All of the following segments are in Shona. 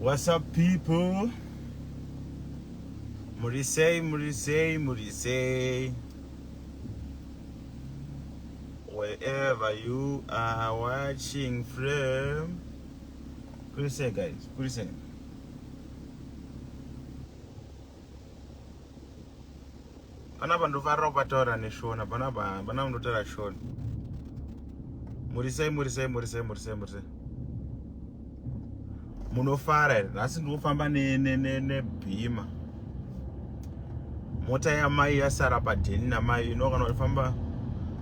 What's up, people? Murise. Wherever you are watching from. Murise, guys. Murise. Panapa ndofarira kupataura neshona. Panapa ndotaura shona. Murise. Munofara here. Nhasi ndikufamba nebhima. Mota yamai yasara padheni namai. Inogona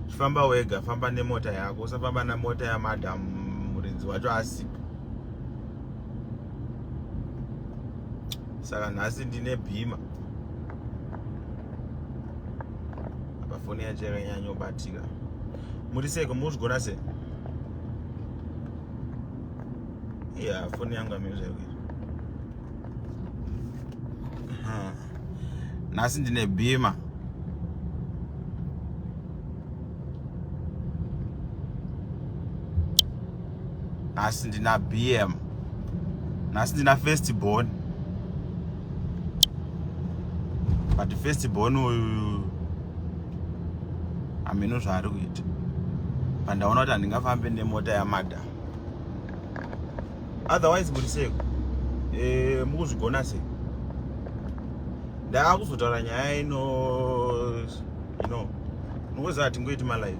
uchifamba wega, famba nemota yako. Usafamba nemota yamadhamu muridzi wacho asipo. Saka nhasi ndine bhima. Apa foni yacho yakanyanya kubatika. Muriseko muzvigona sei? Yeah, foni yangu amira kwiri. Nhasi ndine bhima. Nhasi ndina BM. Nhasi ndina firstborn. But firstborn uyu amino zvaari kuita. Pandaona kuti handingafambe nemota yamadha. Otherwise Muriseko mukuzvigona sei? Ndaakuzotaura nyaya nokuziva kuti ngoiti malive.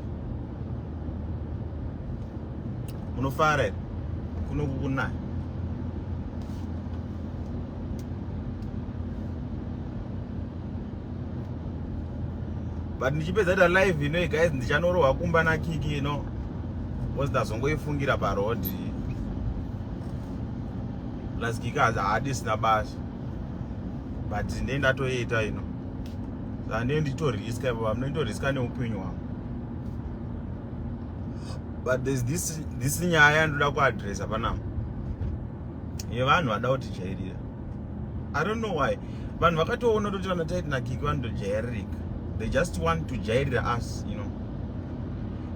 Munofara here kuno kukunaya. But ndichipedza kuita live guys ndichanorohwa kumba nakiki because ndazongoifungira paroad. Plus kiki haadisina basa. But ndenge ndatoita saka ndenge nditoriska ipapo ndoriska neupenyu hwangu. But there's this nyaya ndoda kuadresa panapa yevanhu vada kutijairira. I don't know why. Vanhu vakatoona kuti kana taiti nakiki vanotojairika. They just want to jairira us,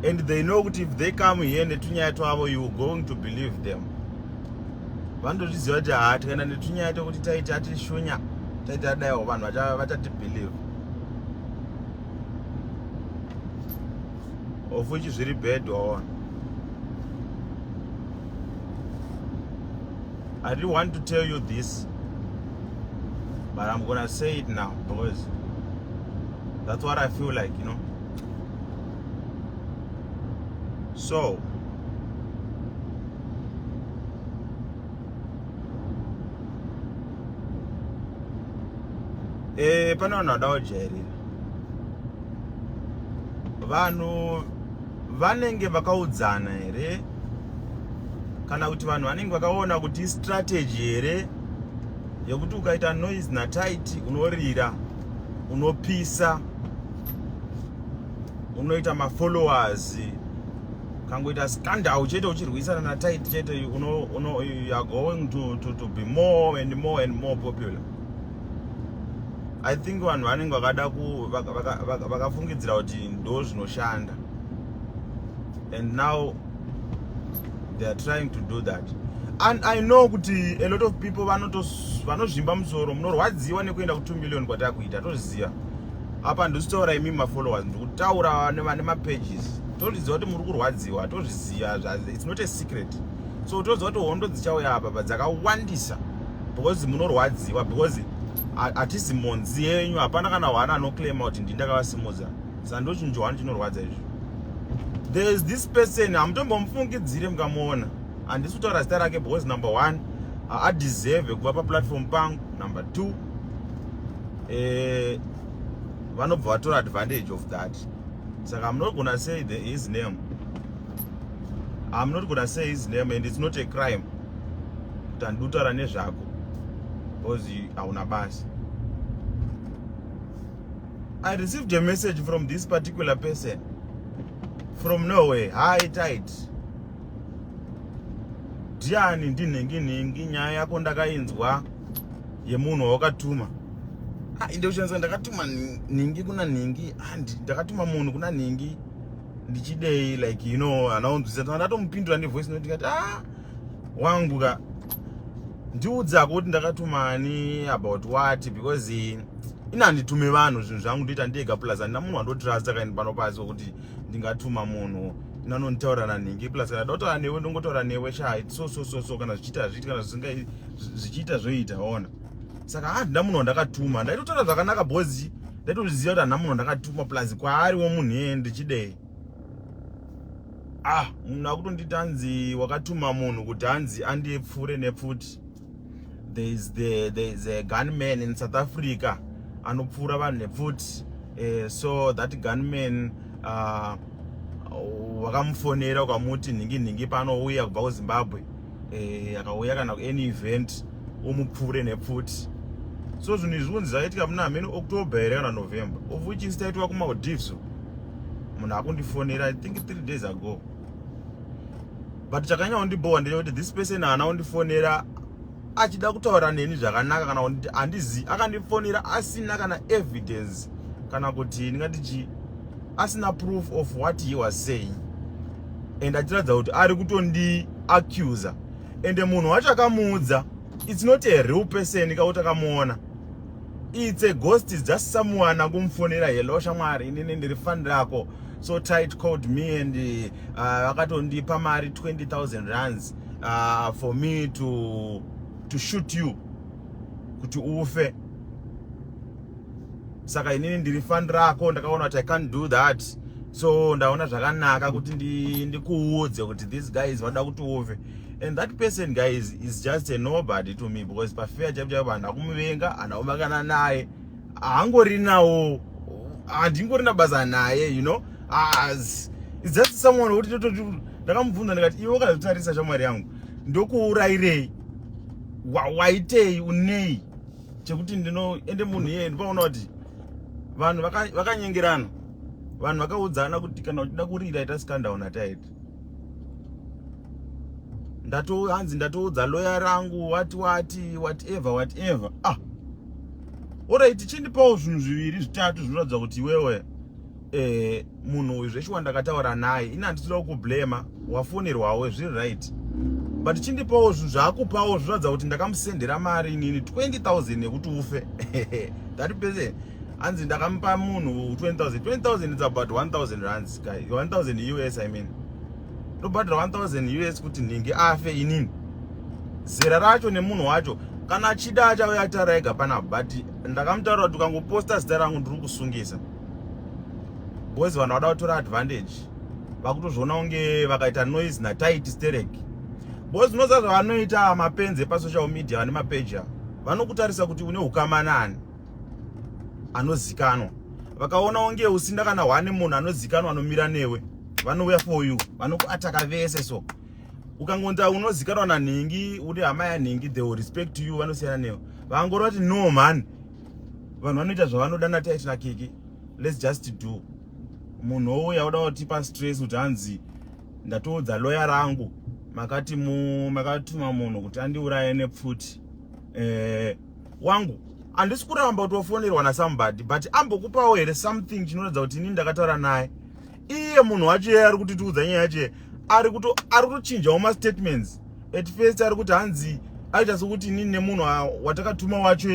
And they know that if they come here netunyaya twavo, you are going to believe them. Vandoziva kuti hati kana netunyaya twekuti taiti atishunya taiti adaiwo vanhu vatati-believe. Of which is really bad or I didn't want to tell you this, but I'm gonna say it now because that's what I feel like, So pane vanhu vada kujairira. Vanhu vanenge vakaudzana here kana kuti vanhu vanenge vakaona kuti strategy here yekuti ukaita noise nataiti unorira, unopisa, unoita mafollowers, kangoita scandal chete uchirwisana nataiti chete, you are going to be more and more and more popular. I think vanhu vanenge vakada vakafungidzira kuti ndo zvinoshanda. And now they are trying to do that. And I know kuti a lot of people vanozvimba musoro, munorwadziwa nekuenda ku 2 million kwatakuita, toziva. Apa ndositaura imi mafollowers, ndikutaura nemapages. Toziva kuti muri kurwadziwa, tozviziva, it's not a secret. So toziva kuti hondo dzichauya apa dzakawandisa because munorwadziwa, because hatisi monzi yenyu, hapana kana hwana anoclaima kuti ndindakavasimudza. Saka ndochinjohwani chinorwadza izvo. There's this person, hamutombomufungidzire mukamuona. Handisi kutaura zita rake because number 1 adeserve kuva paplatform pangu. Number 2 vanobva vatora advantage of that. Saka I'm not gonna say his name. I'm not gonna say his name, and it's not a crime kuti handikutaura nezvako because hauna basa. I received a message from this particular person from Norway. Hi tight. Ndiani ndinhingi nyaya yako ndakainzwa yemunhu wakatuma. Inde uchanza ndakatuma ningi kuna ningi, ndakatuma munhu kuna ningi. Ndichidei like anaunzisa ndatomupindura ne voice note ndikati wangu ka ndiudza kuti ndakatumani about what, because inanditume vanhu zvinhu zvangu ndoita ndega, plus handina munhu wandotrasta kaini pano pasi wokuti ndingatuma munhu inanonditaurana nhingi, plus kana ndotaura newe ndongotaura newe so kana zvichiita zviti kana zvichiita zvoita ona. Saka handina munhu wandakatuma, ndaitotaura zvakanaka bozi, ndaitoziva kuti handina munhu wandakatuma, plus kwaariwo munhu ndichidei. Munhu akutonditi hanzi wakatuma munhu kuti hanzi andipfure nepfuti. There's a gunman in South Africa anopfura vanhu nepfuti. So that gunman wakamufonera ukamuti nhingi panouya kubva kuZimbabwe, akauya kana any event umupfure nepfuti. So zvinhu izvi kunzi zvaitika muna mheni October here kana November, of which staitwa kuMaldives. Munhu akundifonera I think 3 days ago. But chakanya undibowa ndechekuti this person haana kundifonera achida kutaura neni zvakanaka kana kuti handizi, akandifonera asina kana evidence kana kuti ndingati asina proof of what he was saying, and achiratidza kuti ari kutondi accuser, and munhu wacho akamuudza it's not a real person kauti akamuona, it's a ghost, is just someone akumfonera hello shamwari inini ndiri fan rako so tight called me and vakatondipa mari 20,000 rands for me to shoot you kuti ufe. Saka inini ndiri fan rako ndakaona kuti I can't do that, so ndaona zvakanaka kuti ndikuudze kuti this guy is vada kuti ufe. And that person guys is just a nobody to me, because pafea chaipo vanhu akumuvenga anaomakana naye haangori nawo, handingorina basa naye, you know. It's just someone who ndakamubvunza ndikati iwe wakazvitarisa shamwari yangu ndokuurayirei, waitei unei chekuti ende munhu iye ndipaona kuti vanhu vakanyengerana, vanhu vakaudzana kuti kana uchida kurira ita scandown ataiti. Hanzi ndatoudza lawyer rangu whatever. Alright, chindipawo zvinhu zviviri zvitatu zvinoratidza kuti iwewe munhu uyu zveshe wandakataura naye inandisira kublema, wafonerwawo zviri right, but chindipawo zvinhu zvaakupawo zvinoratidza kuti ndakamusendera mari inini 20,000 yekuti ufe. That person hanzi ndakamupa munhu 20,000 is about 1,000 rands guy, 1,000 US I mean. Ndobhadhira 1,000 US kuti nhingi afe inini. Zera racho nemunhu wacho kana achida achauya ataura ega pana, but ndakamutaura kuti ukangoposta zita rangu ndiri kusungisa. Boys vanhu vada kutora advantage, vakutozviona unge vakaita noise natight sterek. Boys unoziva zvavanoita mapenzi epasocial media vane mapeja, vanokutarisa kuti une ukamanani anozikanwa, vakaona unge usina kana one munhu anozikanwa anomira newe, vanouya for you, vanokuataka vese. So ukangonza unozikanwa nanhingi uri hama yanhingi, they will respect you, vanosiyana newe. Vangoroti kuti no man, vanhu vanoita zvavanoda natight nakiki, let's just do. Munhu ouya uda kutipa stress kuti hanzi ndatoudza lawyer rangu makatuma munhu kuti andiuraye nepfuti wangu. Handisi kuramba kuti wafonerwa nasomebody, but ambokupawo here something chinoratidza kuti inini ndakataura naye. Iye munhu wacho iye ari kutitiudza nyaya yacho ari kutochinjawo mastatements. At first ari kuti hanzi aita sokuti inini nemunhu watakatuma wacho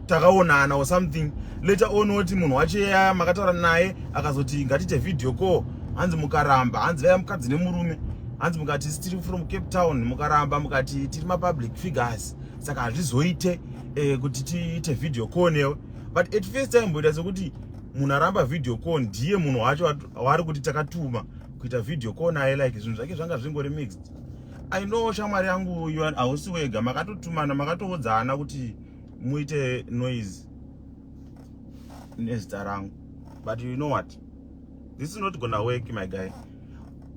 takaonana or something. Later on woti munhu wacho iye makataura naye akazoti ngatiite video call, hanzi mukaramba, hanzi vaya mukadzi nemurume, hanzi mukati tiri from Cape Town, mukaramba mukati tiri mapublic figures, saka hazvizoite kuti tiite video call newe. But at first time mboita sekuti munhu aramba video call ndiye munhu wacho wari kuti takatuma kuita video call naye, like zvinhu zvake zvanga zvingori mixed. I know shamwari yangu hausi wega, makatotumana makatoudzana kuti muite noise nezita rangu, but you know what, this is not gonna work my guy.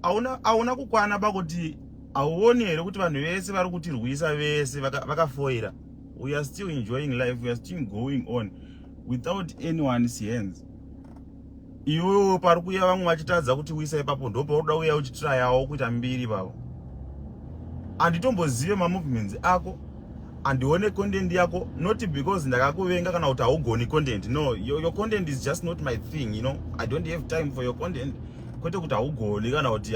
Auna kukwana pakuti auoni here kuti vanhu vese vari kutirwisa vese vakafoira. We are still enjoying life, we are still going on without anyone's hands. Iwewe pari kuya vamwe vachitadza kuti uisa ipapo ndopa uda uya uchitrayawo kuita mbiri pavo. Anditombozive mamovements ako, andione content yako, not because ndakakuvenga kana kuti haugoni content. No, your content is just not my thing, you know. I don't have time for your content kwete kuti haugoni kana kuti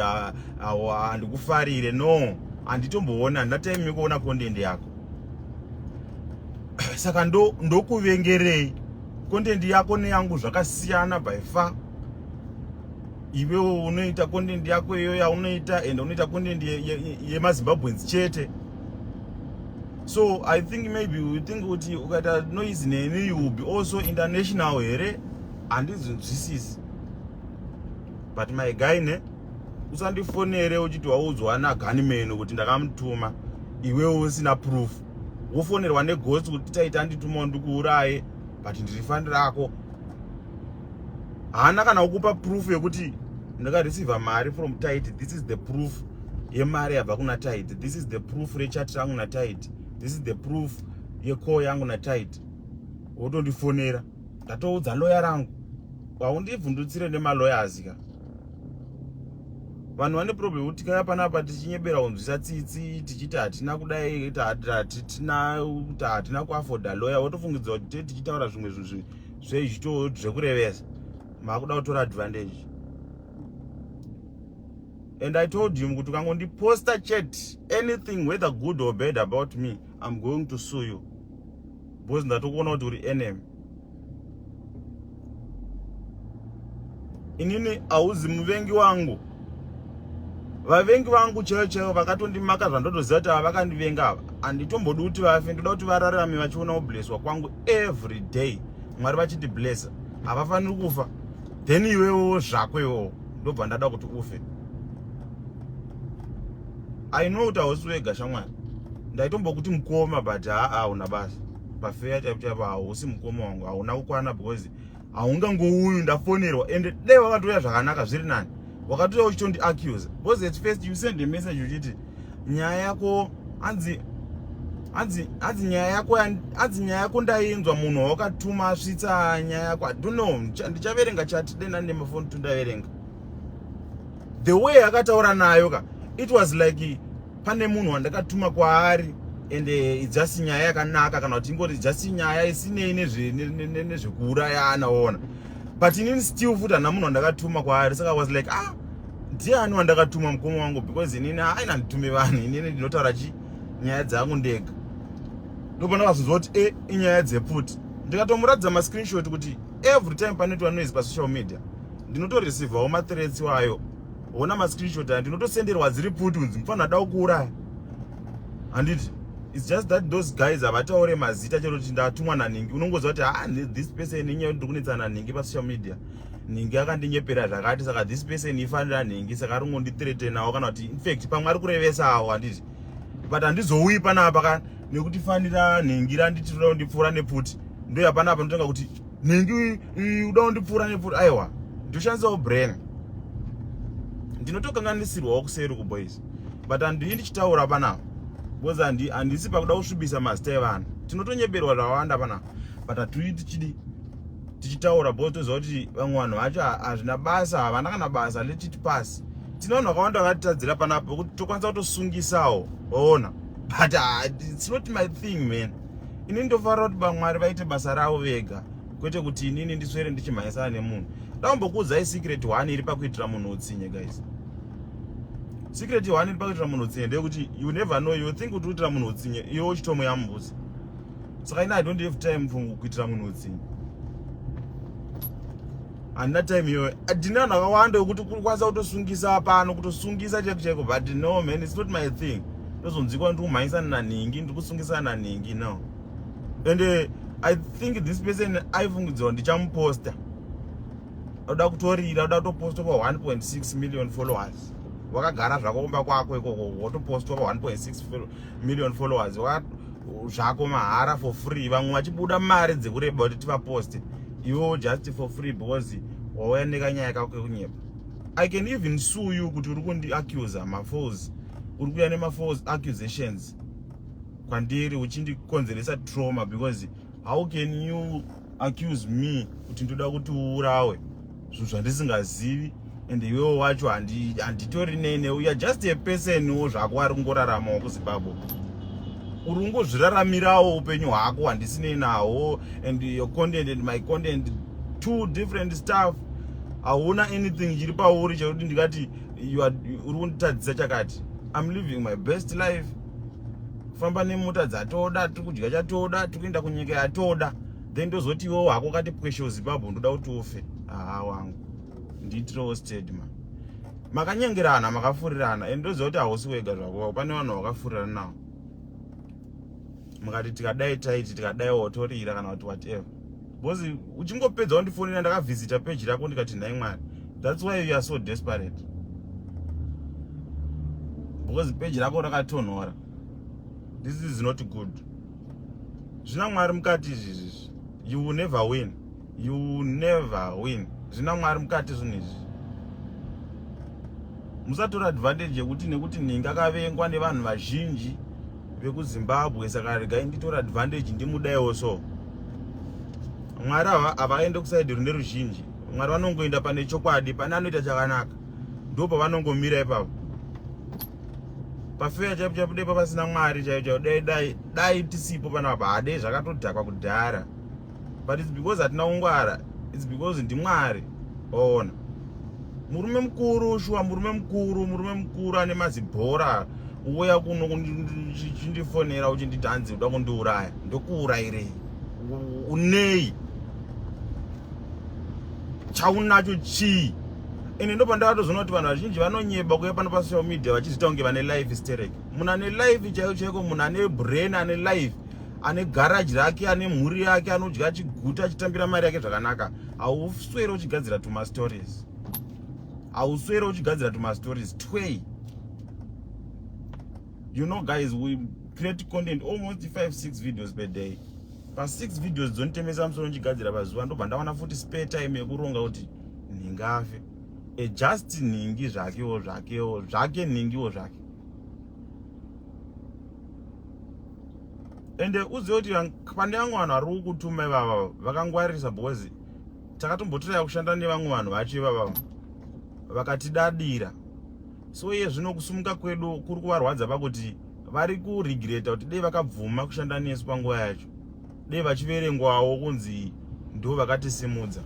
handikufarire. No, handitomboona, handina time yekuona content yako. Saka ndokuvengerei. Content yako neyangu zvakasiyana by far. Iwewe unoita content yako iyo yaunoita and unoita content yeMazimbabweans chete. So I think maybe we think kuti ukaita noise neni you will be also international here, and this is. But my guy ne usandifonere uchiti waudzwa na gunman kuti ndakamutuma iwewe usina proof. Wofonerwa neghost kuti taita ndituma ndikuuraye but ndirifanira rako. Hana kana ukupa proof yekuti ndakareceive mari from Tide. This is the proof yemari yabva kuna Tide. This is the proof rechat yangu na Tide. This is the proof yecall yangu na Tide. Wotondifonera ndatoudza lawyer rangu haundivhundutsire nemalawyers ka. Vanhu vane problem kuti kaya panapa tichinyebera kunzwisa tsitsi tichiti hatina kudai hatina kuafforda lawyer, wotofungidzwa kuti tichitaura zvimwe zvezvito zvekurevesa makuda kutora advantage. And I told him kuti ukangondiposta chat anything whether good or bad about me, I'm going to sue you because ndatokuona kuti uri enemy. Inini hauzi muvengi wangu. Vavengi vangu chaivo vakatondimaka zvandotoziva kuti vakandivenga ava handitombodi kuti vafe. Ndoda kuti vararame vachiona kublesswa kwangu every day. Mwari vachiti blessa, havafaniri kufa. Then iwewo zvako iwewo ndobva ndada kuti ufe. I know kuti hausi wega shamwari. Ndaitombokuti mukoma but hauna basa. Pafeya chaipo hausi mukoma wangu, hauna kukwana because haungangouyu ndafonerwa and dai wakatouya zvakanaka zviri nani. Wakatouya uchitondi accuse because at first you send a message uchiti nyaya yako hanzi nyaya yako ndainzwa munhu wakatuma asvitsa nyaya yako. I don't know, ndichaverenga chat dena nemafoni tundaverenga. The way akataura nayo ka, it was like pane munhu wandakatuma kwaari and it's just nyaya yakanaka kana kuti ingori just nyaya isinei nezvekuurayana ona. But inini still futi hana munhu wandakatuma kwaari. Saka I was like ndiani wandakatuma mukoma wangu because inini haina nditume vanhu, inini ndinotaura nyaya dzangu ndega. Ndopana vakazozwa kuti inyaya dzepfuti. Ndikatomuratidza mascreenshot kuti every time panoitwa noise pasocial media ndinotoreceivawo mathreats wayo. Ona mascreenshot aya ndinotosenderwa dziri pfuti unzi mufana ada kuuraya. Handiti it's just that those guys havataure mazita chero kuti ndatumwa naningi. Unongoziva kuti this person inyaya ndiri kunetsa naningi pasocial media. Ningi akandinyepera zvakati, saka this person ifanira ningi, saka ari kungondithreatenawo kana kuti in fact pamwe ari kurevesawo. Handiti but handizouyi panapa nekuti fanira ningi randiti toda kundipfuura nepfuti. Ndo yapana apa ndotenga kuti ningi uda kundipfuura nepfuti. Aiwa ndoshandisawo brain. Ndinotokanganisirwawo kuseri kuboys but handii ndichitaura panapa because handisi pakuda kusvibisa mazita evanhu. Tinotonyeberwa zvawanda panapa but hatui tichitaura because toziva kuti vamwe vanhu vacho hazvina basa, havana kana basa letiti pasi. Tina vanhu vakawanda vakatitadzira panapa kuti tokwanisa kutosungisawo waona but it's not my thing man. Inini ndofarira kuti vamwari vaite basa ravo vega kwete kuti inini ndiswere ndichimhanyisana nemunhu. Ndakambokuudzai secret 1 iri pakuitira munhu utsinye guys. Secret 1 iri pakuitira munhu utsinye ndeyekuti you never know, you think kuti uitira munhu utsinye iwe uchitomo yambuzi. Saka ina I don't have time for kuitira munhu utsinye. Handina time iyoyo. Handina vanhu vakawanda kuti kukwanisa kutosungisa pano, kutosungisa chaiko but no man, it's not my thing. Ndozonzikwa ndiri kumhanyisana naningi, ndiri kusungisana naningi no. And I think this person aifungidzwa ndichamuposta. Uda kutorira, uda kutoposta pa 1.6 million followers. Wakagara zvakomba kwako ikoko wotoposta pa 1.6 million followers. Zvako mahara for free. Vamwe vachibuda mari dzekureba kuti tivaposte. Iwe just for free because wauya nekanyaya kako kekunyepa. I can even sue you kuti uri kundi-accuse ma-false. Uri kuuya nema-false accusations kwandiri uchindikonzeresa trauma because how can you accuse me kuti ndoda kuti uurawe zvinhu zvandisingazivi and iwewo wacho handitori nene. You are just a person wo zvako ari kungoraramawo kuZimbabwe. Uri kungozviraramirawo upenyu hwako handisine nawo and your content and my content two different stuff. hauna anything chiri pauri chekuti ndikati uri kunditadzisa chakati. I'm living my best life. Kufamba nemota dzatoda, tiri kudya chatoda, tiri kuenda kunyika yatoda. Then ndozoti iwo hako kati pwesho Zimbabwe ndoda kuti ufe. Wangu nditi roasted man. Makanyengerana, makafurirana, and ndoziva kuti hausi wega zvako, pane vanhu vakafurirana navo. Mukati tikadai taiti, tikadai wotorira kana kuti whatever. Because uchingopedza kundifonera ndakavhizita page rako ndikati nhai Mwari. That's why you are so desperate. Because page rako rakatonhora. This is not good. Zvina Mwari mukati izvi. You will never win. You will never win. Zvina Mwari mukati zvinhu izvi. Musatora advantage yekuti nekuti ndingakavengwa nevanhu vazhinji vekuZimbabwe saka regai nditora advantage ndimudaiwo so. Mwari havaende kusaidi rune ruzhinji. Mwari vanongoenda pane chokwadi, pane anoita chakanaka. Ndipo pavanongomira ipapo. Pafeya chaipo chaipo dai pasina Mwari chaipo dai tisipo panapa hadei zvakatodhakwa kudhara. But it's because hatina ungwara. It's because ndimwari. Ona. Murume mukuru shuwa, murume mukuru ane mazibhora uya kuno kundifonera uchinditi hanzi uda kundiuraya. Ndokuurayirei? Unei? Chaunacho chii? Ine ndo pandakatozoona kuti vanhu vazhinji vanonyeba kuya pano pasocial media vachizita kunge vane life hysteric. Munhu ane life chaiko, munhu ane brain, ane life, ane garage rake, ane mhuri yake, anodya chiguta achitambira mari yake zvakanaka. Hauswere uchigadzira tuma stories. Hauswere uchigadzira tuma stories. Twei. You know guys, we create content almost 5-6 videos per day. Pa 6 videos dzonitemesa musoro nchigadzira pazuva ndobva ndawana futi spare time yekuronga kuti ningafe. Just ningi zvakewo zvake ningiwo zvake. Ende uzive kuti pane vamwe vanhu vari kutuma ivava vakangwarisa because takatombotoya kushanda nevamwe vanhu vacho ivava vakatidadira. So iye zvino kusumuka kwedu kuri kuvarwadza pakuti vari kuregreta kuti dei vakabvuma kushanda nesu panguva yacho. Dei vachiverengwawo kunzi ndo vakatisimudza.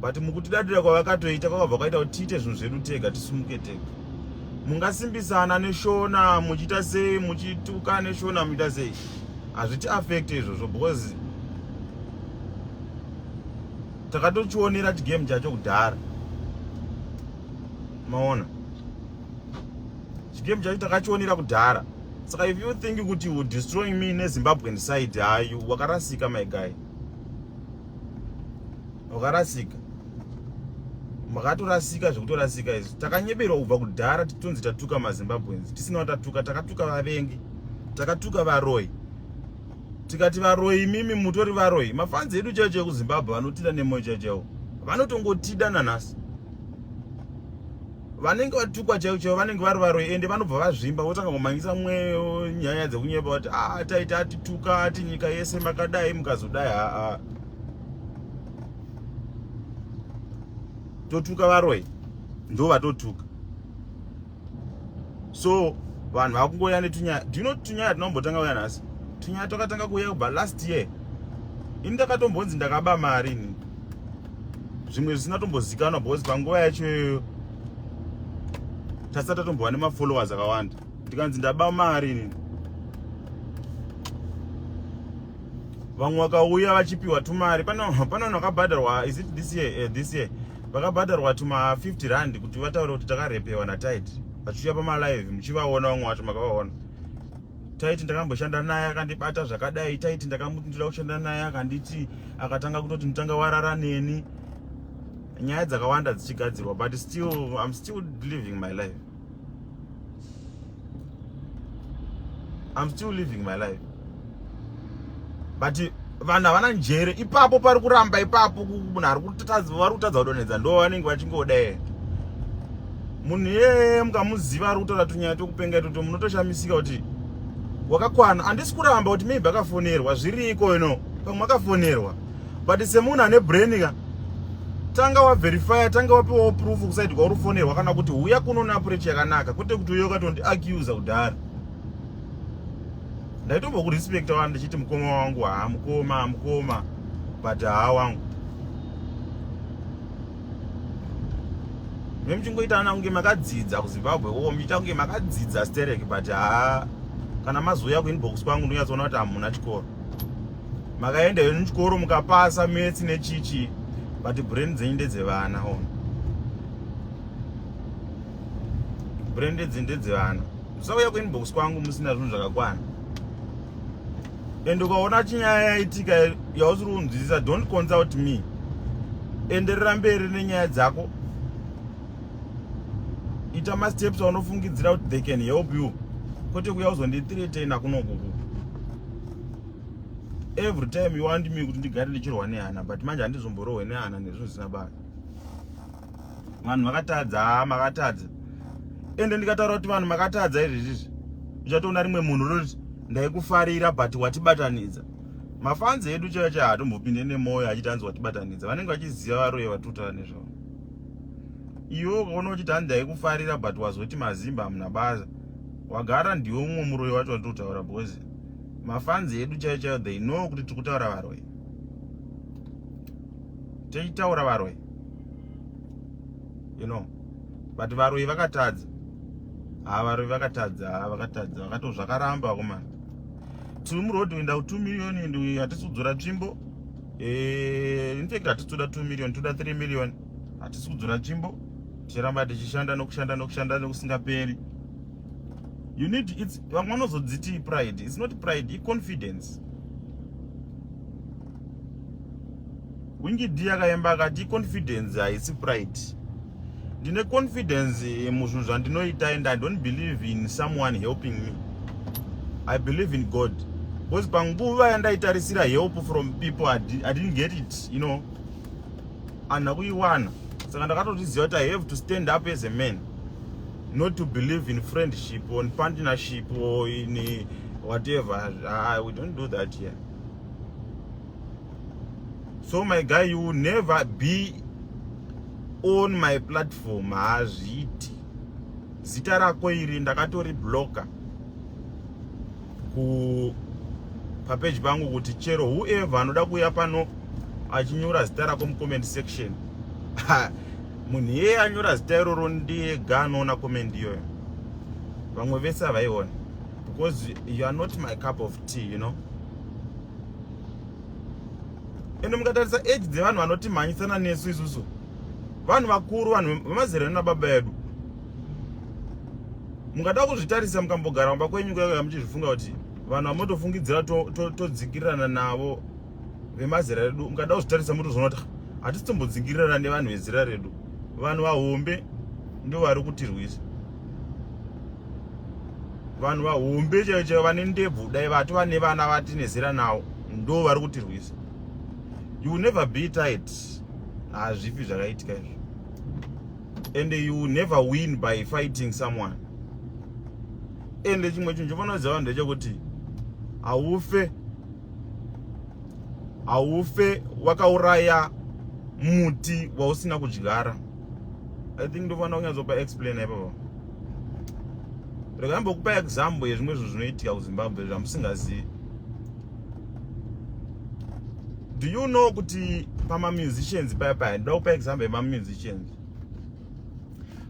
But mukutidadira kwavakatoita kwakabva kwaita kuti tiite zvinhu zvedu tega, tisumuke tega. Mungasimbisana neshona, muchiita sei, muchituka neshona, muchiita sei. Hazviti affect izvozvo because takatochionera chigame chacho kudhara. Maona. Chigame chacho takachionera kudhara. Saka if you think kuti you destroying me neZimbabwean side, you wakarasika my guy. Wakarasika. Makatorasika zvekutorasika izvi. Takanyeberwa kubva kudhara titonzi tatuka maZimbabweans. Tisina watatuka, takatuka vavengi. Takatuka varoi. Tikati varoi mimi mutori varoi. Mafanzi edu chaicho kuZimbabwe vanotida nemoyo chaicho. Vanotongotida nanhasi. Vanenge vatukwa chaicho vanenge vari varoi ende vanobva vazvimba votanga kumhanyisa mweyo nyaya dzekunyeba kuti taiti atituka ati nyika yese makadai mukazodai totuka varoi ndo vatotuka. So vanhu vakungoya netunyaya. Do you know tunyaya tinombotanga uya nhasi? Tunyaya takatanga kuuya kubva last year. Ini ndakatombonzi ndakaba mari ini. Zvimwe zvisina tombozikanwa because panguva yacho tasata tombova nemafollowers akawanda. Ndikanzi ndaba mari ini. Vamwe vakauya vachipiwa tumari. Pano vakabhadharwa, is it this year? This year. Vakabhadharwa tuma 50 rand kuti vataure kuti takarepewa naTaiti. Vachiuya pamalive muchivaona vamwe vacho makavaona. Taiti ndakamboshanda naye akandibata zvakadai. Taiti ndakamutoda kushanda naye akanditi akatanga kutoti nditanga warara neni. Nyaya dzakawanda dzichigadzirwa but still I'm still living my life. I'm still living my life. But vanhu havana njere ipapo pari kuramba ipapo munhu ari kutadza kudonhedza ndo vanenge vachingodai. Munhu yeye mukamuziva ari kutaura tunyaya tokupenga itoto munotoshamisika kuti wakakwana. Handisi kuramba kuti maybe akafonerwa zviriko ino pamwe akafonerwa. But semunhu ane brain ka tanga waverify, tanga wapiwawo proof kusaidi kwaurufonerwa kana kuti uya kunoona approach yakanaka kwete kuti uyo ukatondi accuse kudhara. Ndaitombo kurespecta vanhu ndichiti mukoma wangu mukoma but wangu. Memuchingoita kunge makadzidza kuZimbabwe muchiita kunge makadzidza stereki, but kana mazouya kuinbox kwangu ndonyatsoona kuti hamuna chikoro. Makaenda nechikoro mukapasa maths nechichi, but brain dzenyu ndedzevana. Brain ndedzevana. Musauya kuinbox kwangu musina zvinhu zvakakwana. And ukaona chinyaya yaitika yausiri kunzwisisa, don't consult me. Enderera mberi nenyaya dzako. Ita masteps aunofungidzira kuti they can help you. Kwete kuya uzondithreatena kunokuku. Every time you want me kuti ndigare ndichirwa nehana, but manje handizomborohwe nehana nezvinhu zvisina basa. Vanhu makatadza. Ende ndikataura kuti vanhu makatadza izvi. Uchatoona rimwe munhu roti ndaikufarira but watibatanidza. Mafanzi edu chaiwo hatombopinde nemoyo achitanzi watibatanidza. Vanenge vachiziva varoye vatutaura nezvavo. Iwe ukaona uchiti ndaikufarira but wazoti mazimba hamuna basa. Wagara ndiwe umwe muroyi wacho watutaura, because mafanzi edu chaiwo they know kuti tikutaura varoyi. Tichitaura varoyi. You know. But varoyi vakatadza. Varoyi vakatadza. Vakato zvakaramba komana. Tiri muroad kuenda ku2 million and hatisi kudzora tsvimbo. In fact hatisi kuda 2 million, toda 3 million. Hatisi kudzora tsvimbo. Tichiramba tichishanda nokusingaperi. You need, it's vanozodziti pride. It's not pride, it's confidence. Wingi dia kaemba akati confidence haisi pride. Ndine confidence muzvinhu zvandinoita, and I don't believe in someone helping me. I believe in God. Because panguva yandaitarisira help from people, I didn't get it, you know. And kuiwana. Saka ndakatoziva kuti I have to stand up as a man. Not to believe in friendship or in partnership or in whatever. We don't do that here. So my guy, you will never be on my platform. Hazviti. Zita rako iri ndakatori blocker ku page pangu kuti chero whoever anoda kuya pano achinyora zita rako mu comment section. Munhu yeye anyora zita iroro ndiyega anoona comment iyoyo. Vamwe vese havaiona. Because you are not my cup of tea, you know. Ende mukatarisa age dzevanhu vanotimhanyisana nesu isusu. Vanhu vakuru, vanhu vemazera nababa edu. Mukada kuzvitarisa mukambogara mumba kwenyu kuya muchizvifunga kuti vanhu vamotofungidzira todzikirirana navo vemazera redu. Mukada kuzvitarisa mutozoona kuti hatisi tombodzikirirana nevanhu vezera redu. Vanhu vahombe ndo vari kutirwisa. Vanhu vahombe chaivo vane ndebvu dai vatova nevana vati nezera navo ndo vari kutirwisa. You will never be tight. Hazvifi zvakaitika izvi. And you will never win by fighting someone. And chimwe chinhu chofanoziva ndechekuti haufe wakauraya muti wausina kudyara. I think ndofanira kunyatsopa explain ipapo. Rekambokupa example yezvimwe zvinhu zvinoitika kuZimbabwe zvamusingazivi. Do you know kuti pama musicians paya ndoda kupa example yema musicians.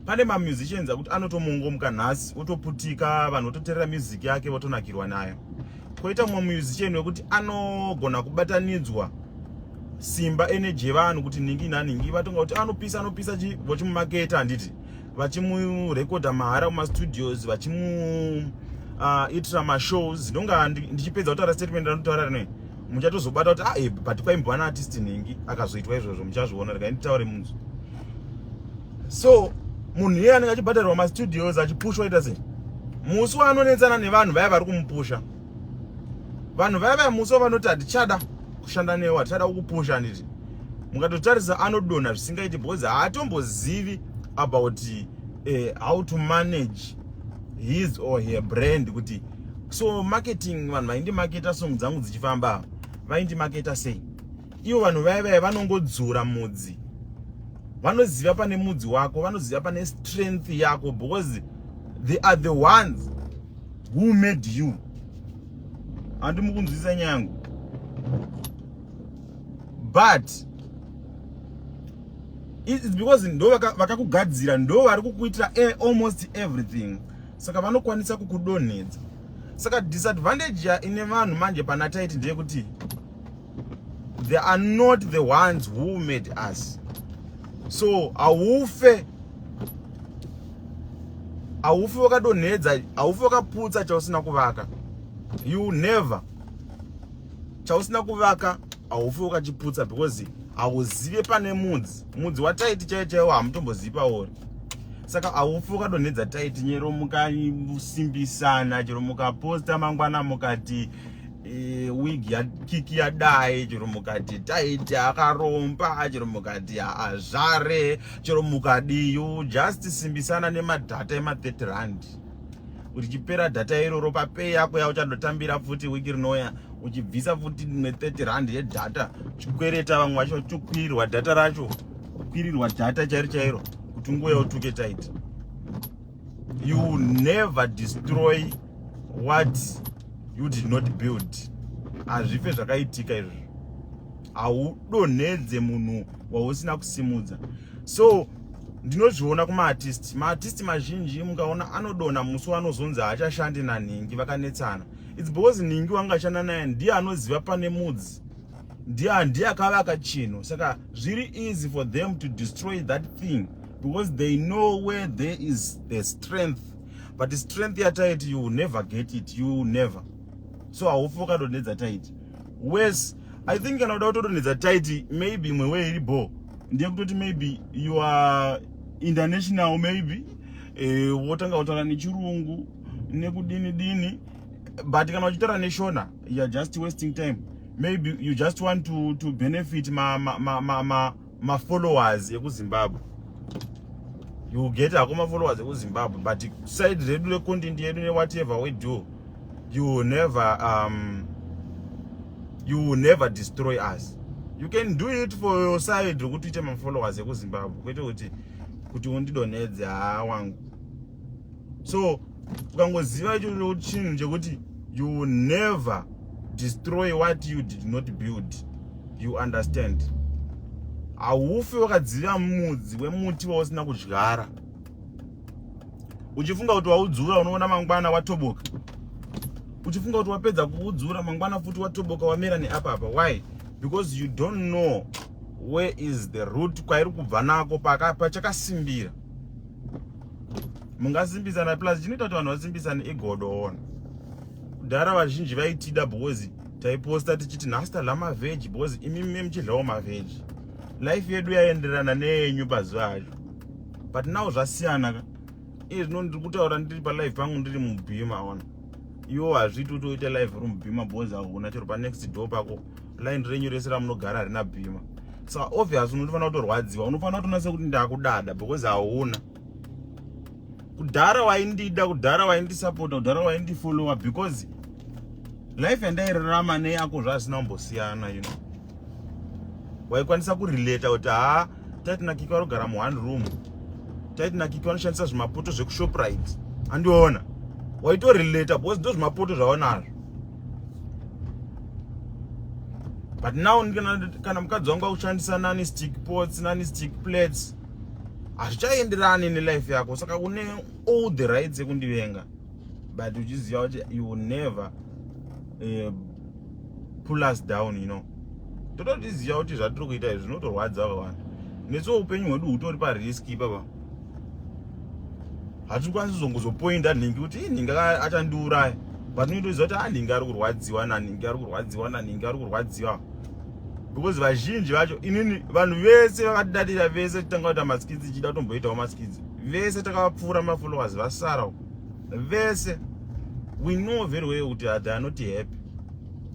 Pane ma musicians akuti anotomongomuka nhasi otoputika, vanhu vototeerera music yake votonakirwa nayo. Koita mumwe musician wekuti anogona kubatanidzwa simba energy yevanhu kuti ningi naningi vatonga kuti anopisa vachimumaketa handiti, vachimurekodha mahara kumastudios, vachimuitira mashows. Ndonga ndichipedza kutaura statement ranotaura rino muchatozobata kuti but kwaimbwa artist ningi akazoitwa izvozvo, muchazviona. Rega nditaure munzu. So munhu yeye anenge achibhadharirwa mastudios achipushwa ita sei. Musi waanonetsana nevanhu vaya vari kumupusha. Vanhu vaya musi vanoti hatichada kushanda newe, hatichada kukupusha nditi. Mukatotarisa anodonha zvisingaiti because haatombozivi about how to manage his or her brand. Kuti so marketing, vanhu vaindimaketa song dzangu dzichifamba vaindimaketa sei. Ivo vanhu vaya vanongodzura mudzi. Vanoziva pane mudzi wako, vanoziva pane strength yako, because they are the ones who made you. Handi mukunzwisisa nyangu. But It's because ndo vakakugadzira ndo vari kukuitira almost everything, saka vanokwanisa kukudonhedza. Saka disadvantage ine vanhu manje pana taiti ndeyekuti they are not the ones who made us. So haufe wakadonhedza, haufe wakaputsa chausina kuvaka. You never. Chausina kuvaka haufe wakachiputsa, because hauzive pane mudzi wataiti chaiwo hamutombozivi pauri. Saka haufe wakadonhedza taiti nyero mukasimbisana, chero mukaposta mangwana mukati wig yakiki yadai, chero mukati taiti akaromba, chero mukati azvare, chero mukadi you just simbisana nemadhata ema30 rand. Uchipera data iroro papay yako yauchandotambira futi wiki rinouya, uchibvisa futi ne30 rand yedata, chikwereta vamwe vacho chikwirirwa data racho, kukwirirwa data chairo kuti ungoya utuke taiti. You never destroy what you did not build. Hazvife zvakaitika izvi. Haudonhedze munhu wausina kusimudza. So ndinozviona kuma-artist. Ma-artist mazhinji mukaona anodonha musi wanozonzi haachashandi naNhingi vakanetsana. It's because Nhingi wangashanda naye ndiye anoziva pane mudzi, ndiye akavaka chinhu. Saka zviri easy for them to destroy that thing because they know where there is the strength. But the strength yataiti, you will never get it. You will never. So haufe wakadonhedza taiti. Whereas I think kana uda kutodonhedza taiti, maybe mwewe iribo ndiye kutoti maybe you are international, maybe wotanga kutaura nechirungu nekudini, but kana uchitaura neshona, you are just wasting time. Maybe you just want to benefit ma followers ekuZimbabwe. You get akoma followers ekuZimbabwe, but side redu le content yedu whatever we do, you will never destroy us. You can do it for your side ukuthi uite ma followers ekuZimbabwe, kwete kuti undidonhedze wangu. So ukangoziva icho chinhu chekuti you will never destroy what you did not build, you understand. Haufe wakadziva mudzi wemuti wausina kudyara, uchifunga kuti waudzura unoona mangwana watoboka, uchifunga kuti wapedza kuudzura mangwana futi watoboka wamera neapapa. Why? Because you don't know where is the root kwairi kubva nako pachakasimbira. Mungasimbisana, plus chinoita kuti vanhu vasimbisane igodoona. Kudhara vazhinji vaitida because taiposta tichiti nhasi tadla mavheji, because imi muchidlawo mavheji. Life yedu yaenderana neyenyu pazuva acho. But now zvasiyana ka. Izvino ndiri kutaura ndiri palive pangu ndiri mubhima ona. Iwo hazviti kuti uite live uri mubhima because hauna chero panext door pako line renyu rese ramunogara harina bhima. Saka obvious unofanira kutorwadziwa, unofanira kutonasa kuti ndakudada because hauna. Kudhara waindida, kudhara waindisapota, kudhara waindifollowa because life yandairarama neyako zvasina kumbosiyana, you know. Waikwanisa kurelate kuti taiti nakiki varogara mu1 room, taiti nakiki vanoshandisa zvimapoto zvekuShoprite, andiona waitorelate because ndo zvimapoto zvaonazvo. But now kana mukadzi wangu akushandisa nani stick pots, nani stick plates, hazvichaenderani nelife yako. Saka une all the rights yekundivenga, but uchiziva kuti you will never pull us down, you know. Tototiziva kuti zvatiri kuita izvi zvinotorwadza vakawanda. Nesuwo upenyu hwedu hutori pariski ipapa. Hatikwanisi kuzongozopoinda Nhingi kuti Nhingi achandiuraya, but unotoziva kuti Nhingi ari kurwadziwa naNhingi ari kurwadziwa naNhingi ari kurwadziwa. Because vazhinji vacho inini vanhu vese vakadadira, vese titanga kuita maskidzi, chida kutomboitawo maskidzi, vese takavapfuura mafollowers vasara vese. We know very well kuti they are not happy,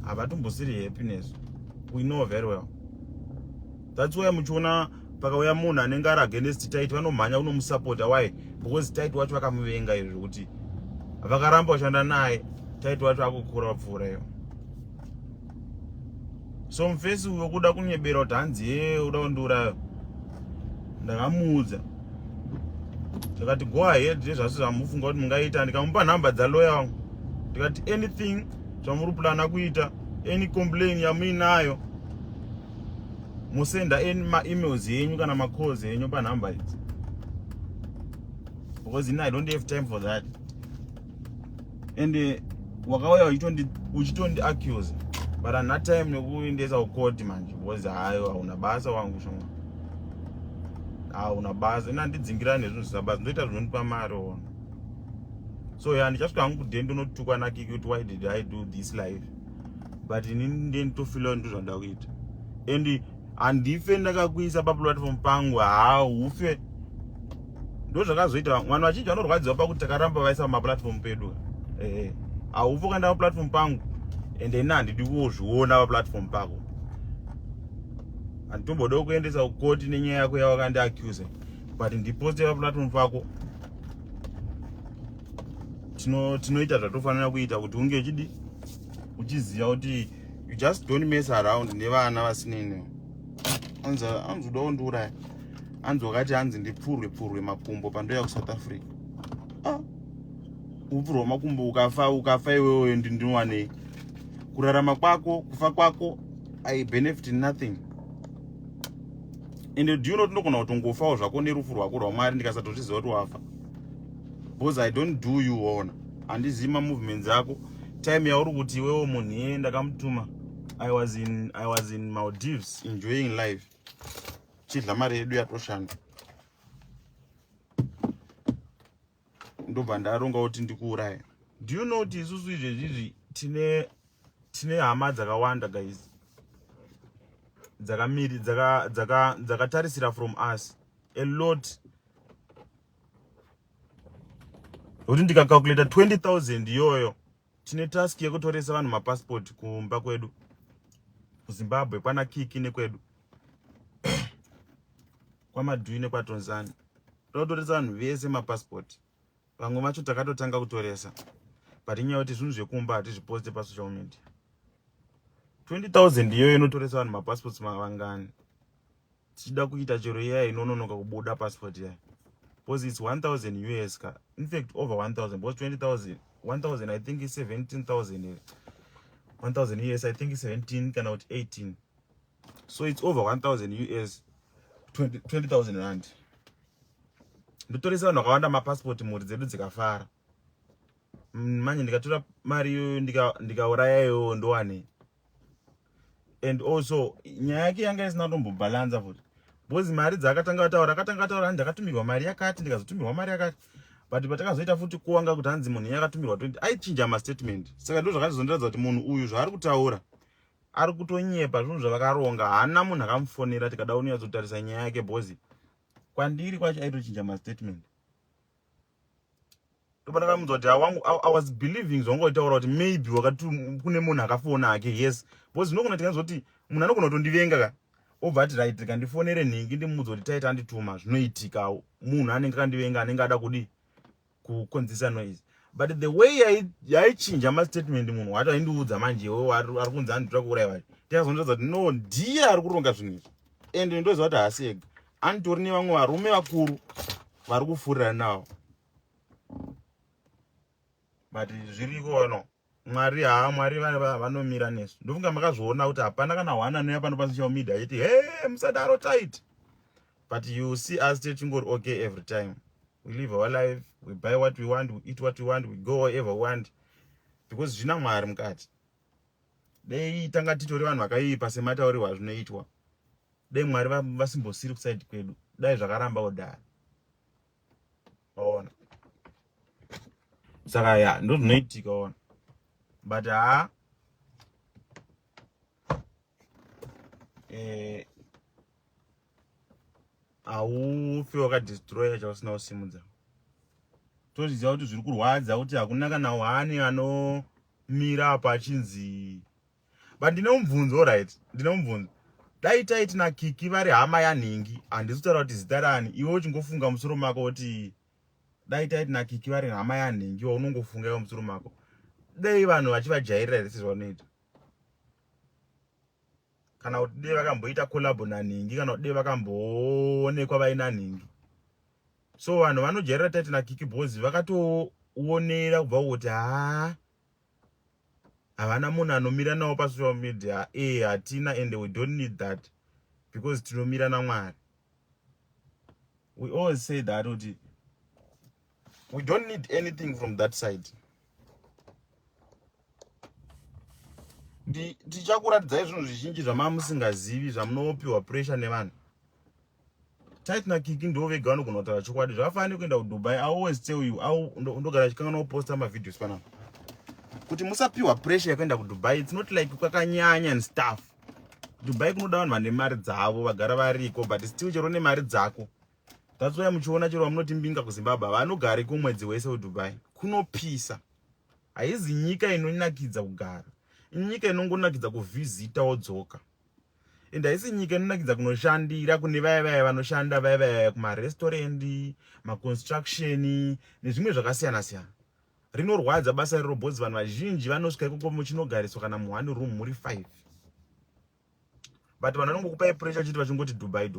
havatombosiri happy nesu. We know very well. That's why muchiona pakauya munhu anenge ari against taiti vanomhanya kunomusapota. Why? Because taiti wacho vakamuvenga izvi kuti vakaramba kushanda naye, taiti wacho akukura vapfuura iyo. So mufesi uyo kuda kunyebera kuti hanzi uda kundiuraya, ndakamuudza ndikati go ahead zvezvasi zvamufunga kuti mungaita. Ndikamupa nhamba dzaloya wangu ndikati anything zvamuri plana kuita, any complain yamuinayo, musenda emails yenyu kana macalls yenyu panhamba idzi, because I don't have time for that. And wakauya uchitondi accuse, but I'm not time nekuendesa ukoti manje, because hayo hauna basa wangu shoma, hauna basa. Ina ndidzingira nezvinhu zvisabasa, ndoita zvinondipa mari ona. So yeah, ndichasvika hangu kudhende unotukwa nakiki kuti why did I do this life, but inini ndinitofila ndo zvanda kuita. And handife ndakakuisa paplatform pangu, ufe. Ndo zvakazoita vanhu vazhinji vanorwadziwa pakuti takaramba vaisa pamaplatform pedu. Haufi ukaenda paplatform pangu ende ina handidi kuzviona paplatform pako. Handitomboda kuendesa kukoti nenyaya yako yawakandiaccuse, but ndiposte paplatform pako. Tinoita zvatofanira kuita kuti unge uchiziva kuti you just don't mess around nevana vasinei. Anzoda kundiuraya, anzokati hanzi ndipfurwe makumbo pandoya kuSouth Africa. Upfurwa makumbo ukafa iwewe ndinowanei? Kurarama kwako, kufa kwako, I benefit nothing. And do you not know kuti ungofawo zvako nerufu rwako rwaMwari ndikasatoziva kuti wafa? Because I don't do you honor. Handizivi movements ako. Time yauri kuti iwewe munhu iye ndakamutuma, I was in Maldives enjoying life. Chidla mari yedu yatoshanda. Ndobva ndaronga kuti ndikuuraya. Do you know kuti isusu izvezvi tine hama dzakawanda guys, dzakatarisira from us a lot. Kuti ndikacalculate 20,000 iyoyo, tine task yekutoresa vanhu mapassport kumba kwedu kuZimbabwe, pana Kiki nekwedu kwaMadui nekwaTanzania. Totoresa vanhu vese mapassport. Vamwe vacho takatotanga kutoresa, but inyaya kuti zvinhu zvekumba hatizviposte pasocial media. 20,000 iyoyo inotoresa vanhu mapassports mavangani. Tichida kuita chero iya inononoka kubuda passport iya, because it's 1,000 US ka. In fact over 1,000, because 20,000, 1,000 I think is 17,000. 1,000 US I think is 17 kana kuti 18. So it's over 1,000 US, 20,000 rand. Ndotoresa vanhu vakawanda mapassport, mhuri dzedu dzikafara. Manje ndikatora mari iyoyo ndikauraya iyoyo ndowane. And also nyaya yake yanga isina kutombobalanza futi, because mari dzakatanga vataura ndakatumirwa mari yakati, ndikazotumirwa mari yakati, but patakazoita futi kuwanga kuti hanzi munhu yakatumirwa 20, aichinja mastatement. Saka ndo zvakazondiradza kuti munhu uyu zvaari kutaura ari kutonyepa zvinhu zvavakaronga. Hana munhu akamufonera tikada unyatsotarisa nyaya yake, because kwandiri kwacho aitochinja mastatement. Ndopandakamunzwa kuti I was believing zvangoitaura kuti maybe kune munhu akafona hake. Yes, because ndinogona tinganzwa kuti munhu anogona kutondivenga ka, obva ati right, kandifonere nhingi ndimudza kuti taita andituma, zvinoitika. Munhu anenge akandivenga, anenge ada kudi kukonzesa noise. But the way yaichinja mastatement, munhu wacho aindiudza manje iwewe ari kunzi anditoda kuuraya vacho. Ndakazondiradza kuti no, ndiye ari kuronga zvinhu izvi. And ndoziva kuti haasi ega, anitori nevamwe varume vakuru vari kufurira navo. But zviriko no, Mwari vanomira nesu. Ndofunga makazviona kuti hapana kana one anouya pano pasocial media achiti hey musadaro tight. But you see us techingori okay every time. We live our life, we buy what we want, we eat what we want, we go wherever we want, because zvina Mwari mukati. Dei tanga titori vanhu vakaipa semataurirwa zvinoitwa, dei Mwari vasimbosiri kusaidi kwedu, dai zvakaramba kudhara. Ona saka ya ndo zvinoitika ona. But haufi wakadestroya chausina kusimudza. Tozviziva kuti zviri kurwadza, kuti hakuna kana wani anomira apa achinzi. But ndine mubvunzo, right, ndine mubvunzo. Dai taiti naKiki vari hama yanhingi, handisi kutaura kuti zita rani, iwe uchingofunga musoro mako kuti dai taiti naKiki vari hama yanhingi, unongofunga iwe musoro mako, dei vanhu vachivajairira here sezvavanoita? Kana kuti dei vakamboita collab nanhingi, kana kuti dei vakamboonekwa vaina nhingi. So vanhu vanojairira taiti naKiki because vakatoonera kubva kuti havana munhu anomira nawo pasocial media. Hatina, and we don't need that. because tinomira naMwari. We always say that we don't need anything from that side. Ndichakuratidzai zvinhu zvizhinji zvamamusingazivi zvamunopiwa pressure nevanhu. Tight na Kiki ndo vega vanogona kutaura chokwadi. Zvakafanira kuenda kuDubai. I always tell you, ndogara chikanganwa kuposta mavideos panapa. Kuti musapiwa pressure yekuenda kuDubai. It's not like kwakanyanya and stuff. Dubai kunoda vanhu vane mari dzavo vagara variko, but still chero nemari dzako. That's why muchiona chero vamunoti mbinga kuZimbabwe vanogara kumwedzi wese kuDubai. Kunopisa. Haizi nyika inonakidza kugara. Nyika inongonakidza kuvhizita wodzoka. And haisi nyika inonakidza kunoshandira kune vaya vanoshanda vaya kumarestaurant, maconstruction nezvimwe zvakasiyana siyana. Rinorwadza basa iro bhodzi vanhu vazhinji vanosvika ikoko muchinogariswa kana mu1 room muri 5. But vanhu vanongokupai pressure chiti vachingoti Dubai.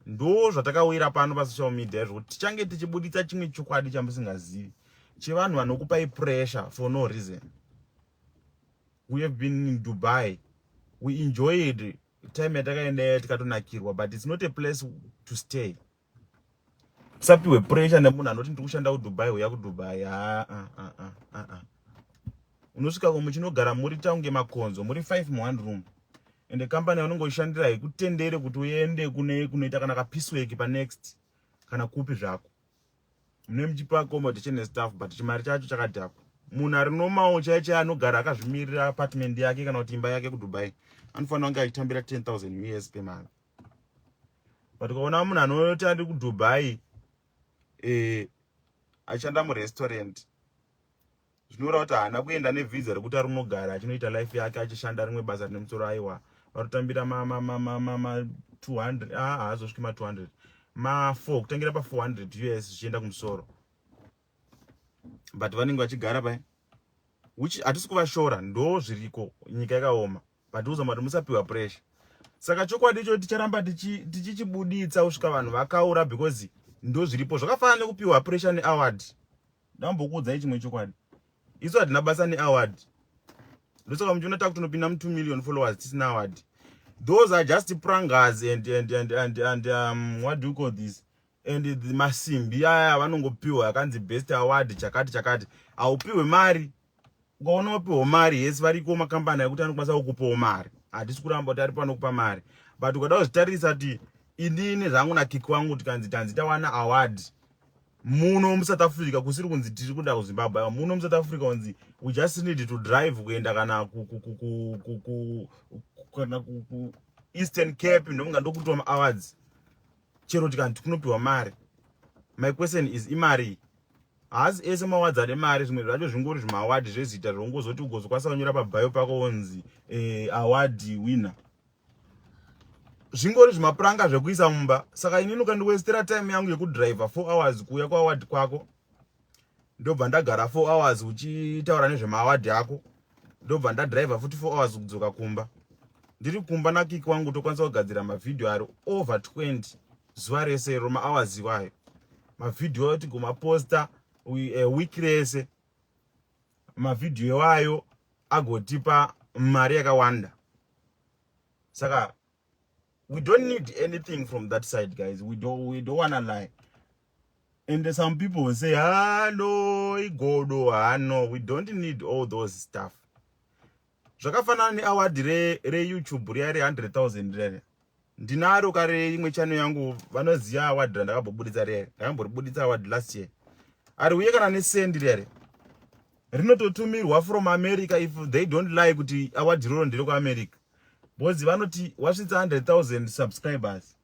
Ndo zvatakawira pano pasocial media zvokuti tichange tichibuditsa chimwe chokwadi chamusingazivi chevanhu vanokupai pressure for no reason. We have been in Dubai. We enjoyed time yatakaenda tikatonakirwa, but it's not a place to stay. Sapiwe pressure nemunhu anoti ndikushanda kuDubai uya kuDubai. Unosvika muchinogara muri taunge makonzo muri 5 mu1 room. And the company vanongoshandira ikutendere kuti uende kunoita kana kapisweki pa next kana kupi zvako. Mune muchipa accommodation nestaff, but chimari chacho chakadhakwa. Munhu ari nomawo chaiye anogara akazvimirira apartment yake kana kuti imba yake kuDubai anofanira kunge achitambira 10,000 US per month. But ukaona munhu anoti ari kuDubai achanda murestaurant, zvinoreva kuti haana kuenda nevisa rekuti ari unogara achinoita life yake achishanda rimwe basa rine musoro aiwa varotambira ma 200 haazosviki ma 200 ma 4 kutangira pa 400 US zvichienda kumusoro. But vanenge vachigara pai, which hatisi kuvashora, ndo zviriko, nyika yakaoma, but uzama kuti musapiwa pressure. Saka chokwadi icho ticharamba tichichibuditsa kusvika vanhu vakaura, because ndo zviripo. Zvakafanana nekupiwa pressure neaward. Ndambokuudzai chimwe chokwadi, isu hatina basa neaward. Ndotsaka muchiona takutonopinda mu 2 million followers tisina award. Those are just prangers and what do you call this? And the masimbi aya vanongopiwa akanzi best award chakati. Aupiwe mari. Ukaona upiwa mari, yes variko makambani ekuti anokwanisa kukupawo mari. Hatisi kuramba kuti ari pano kupa mari. But ukada kuzvitarisa kuti inini zvangu naKiki wangu tikanzi tanzi tawana award muno muSouth Africa, kusiri kunzi tiri kuda kuZimbabwe, muno muSouth Africa kunzi we just need to drive kuenda kana ku Eastern Cape ndomunga ndokutoma awards. Chero tikanti kunopiwa mari. My question is, imari hazi ese mawards ane mari, zvimwe zvacho zvingori zvimaward zvezita zvongozoti ugozokwanisa kunyora pabhayo pako wonzi award winner. Zvingori zvimapuranga zvekuisa mumba. Saka inini ukandiwestera time yangu yekudriver 4 hours kuuya kuaward kwako, ndobva ndagara 4 hours uchitaura nezvemaaward ako, ndobva ndadriver futi 4 hours kudzoka kumba. Ndiri kumba naKiki wangu tokwanisa kugadzira mavideo ari over 20 zuva rese ro mahours iwayo. Mavideo ayo tigomaposta week rese. Mavideo iwayo agotipa mari yakawanda. Saka we don't need anything from that side, guys. We don't wanna lie. And some people will say, no, Igodo, no, we don't need all those stuff. Zvakafanana neaward re YouTube re 100,000 rere. Ndinaro kare imwe channel yangu vanoziya award randakambobuditsa rere. Ndakambobuditsa award last year. Ari uye kana nesendi rere. Rinototumirwa from America if they don't like kuti award roro ndiro kuAmerica. Bozi vanoti wasvitsa 100,000 subscribers,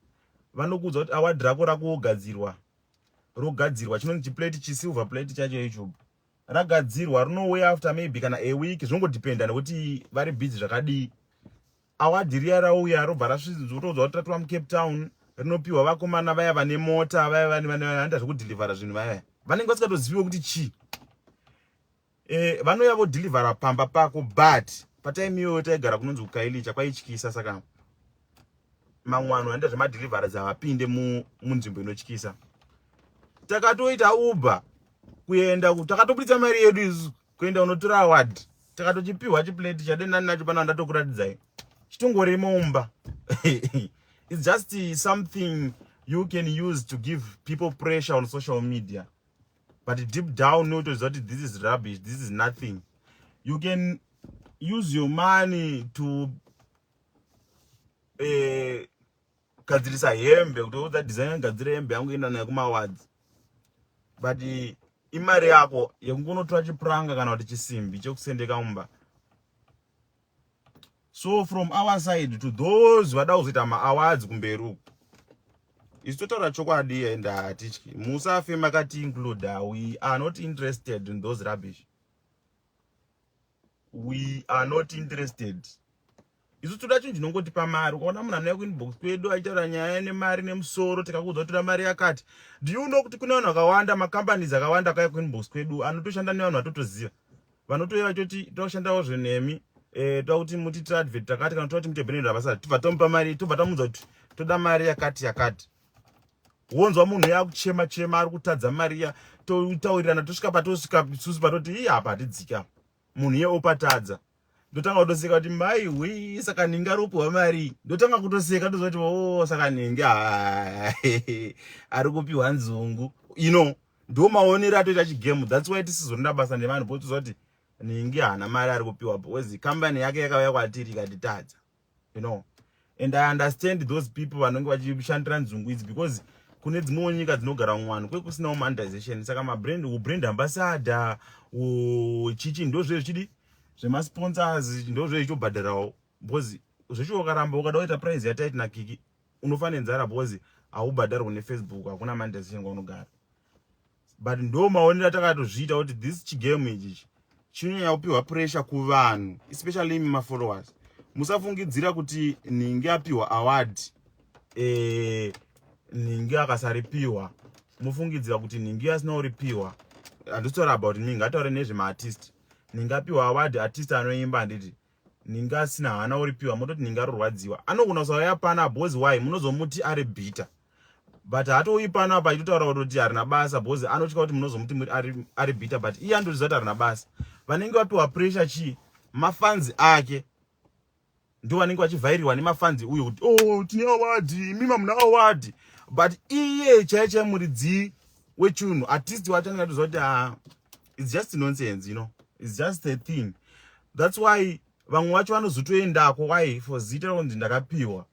vanokuudza kuti award rako rakugadzirwa. Rogadzirwa chinonzi chiplate chisilver plate chacho YouTube. Ragadzirwa rinouya after maybe kana a week, zvinongodependa nekuti vari busy zvakadii. Award riya rauya robva rasvitsotodzwa kuti ratwa muCape Town, rinopiwa vakomana vaya vane mota, vaya vanoita zvekudhilivhara zvinhu vaya. Vanenge vasikatoziviwo kuti chii. Vanouya vodhilivhara pamba pako, but patime iyoyo taigara kunonzi kuKailicha kwaityisa, saka mamwe vanhu vanoita zvemadhilivhara dzavapinde munzvimbo inotyisa. Takatoita Uber kuenda takatobuditsa mari yedu isu kuenda unotora award. Takatochipiwa chiplate chadendani nacho pano ndatokuradzidzai. Chitongori mumba. It's just something you can use to give people pressure on social media. But deep down, notice that this is rubbish. This is nothing. You can use your money to gadzirisa hembe kuti design gadzira hembe yangu ina nayo kuma awards. But imari yako yekungonotora chipuranga kana kuti chisimbi chekusendeka mumba. So from our side to those vada kuzoita ma-awards kumberi uku, isi totaura chokwadi and hatityi. Musafe makati include. We are not interested in those rubbish. We are not interested. Isu toda chinhu chinongotipa mari. Ukaona munhu anouya kuinbox kwedu achitaura nyaya nemari nemusoro, tikakuudza kuti toda mari yakati. Do you know kuti kune vanhu vakawanda, macompanies akawanda akauya kuinbox kwedu anotoshanda nevanhu vatotoziva. Vanotouya vachoti toshandawo zvenemi, tokuti mutitira advert takati kana toti muite brand ambassador, tobva tomupa mari, tobva tamuudza kuti toda mari yakati. Wonzwa munhu yakuchema chema ari kutadza mari ya, totaurirana tosvika patosvika isusu patoti apa hatidzika. Munhu iye opatadza. Ndotanga kutoseka kuti mai wi saka ninga ropuwa mari. Ndotanga kutoseka tozoti saka ninga ari kupiwa nzungu. Ndo maonero atoita chigame. That's why tisizonda basa nevanhu kuti tozoti ningi hana mari ari kupiwa because company yake yakauya kwatiri ikatitadza. And I understand those people vanenge vachishandira nzungu idzi because kune dzimwe nyika dzinogara mumwano kwekusina monetization. Saka brand ambassador chichi ndo zvezvidi zvemasponsors ndo zvezvichobhadharawo because zvecho ukaramba ukada kuita price yataiti nakiki unofa nenzara because haubhadharwi neFacebook, hakuna monetization kwaunogara. But ndo maonero atakatozviita kuti this chigame ichi chinonyanya kupiwa pressure kuvanhu, especially imi mafollowers. Musafungidzira kuti ninge apiwa award ninge akasaripiwa, mufungidzira kuti ninge asina kuripiwa. Handitaura about me, ngataure nezvemaartist. Ninge apiwa award artist anoimba handiti ninge asina hana kuripiwa, mototi ninge arorwadziwa. Anogona kusauya pana because why munozomuti ari bitter. But hatouyi pana apa achitotaura kuti harina basa because anotya kuti munozomuti ari bitter, but iye andoziva kuti harina basa. Vanenge vapiwa pressure chii? Mafans ake ndo vanenge vachivhairirwa nemafanzi uyu kuti tine award, mima muna award. But iye chaiye muridzi wechinhu, artist wacho anenge atoziva kuti it's just nonsense, it's just a thing. That's why vamwe vacho vanozotoendako why for zita kunzi ndakapiwa,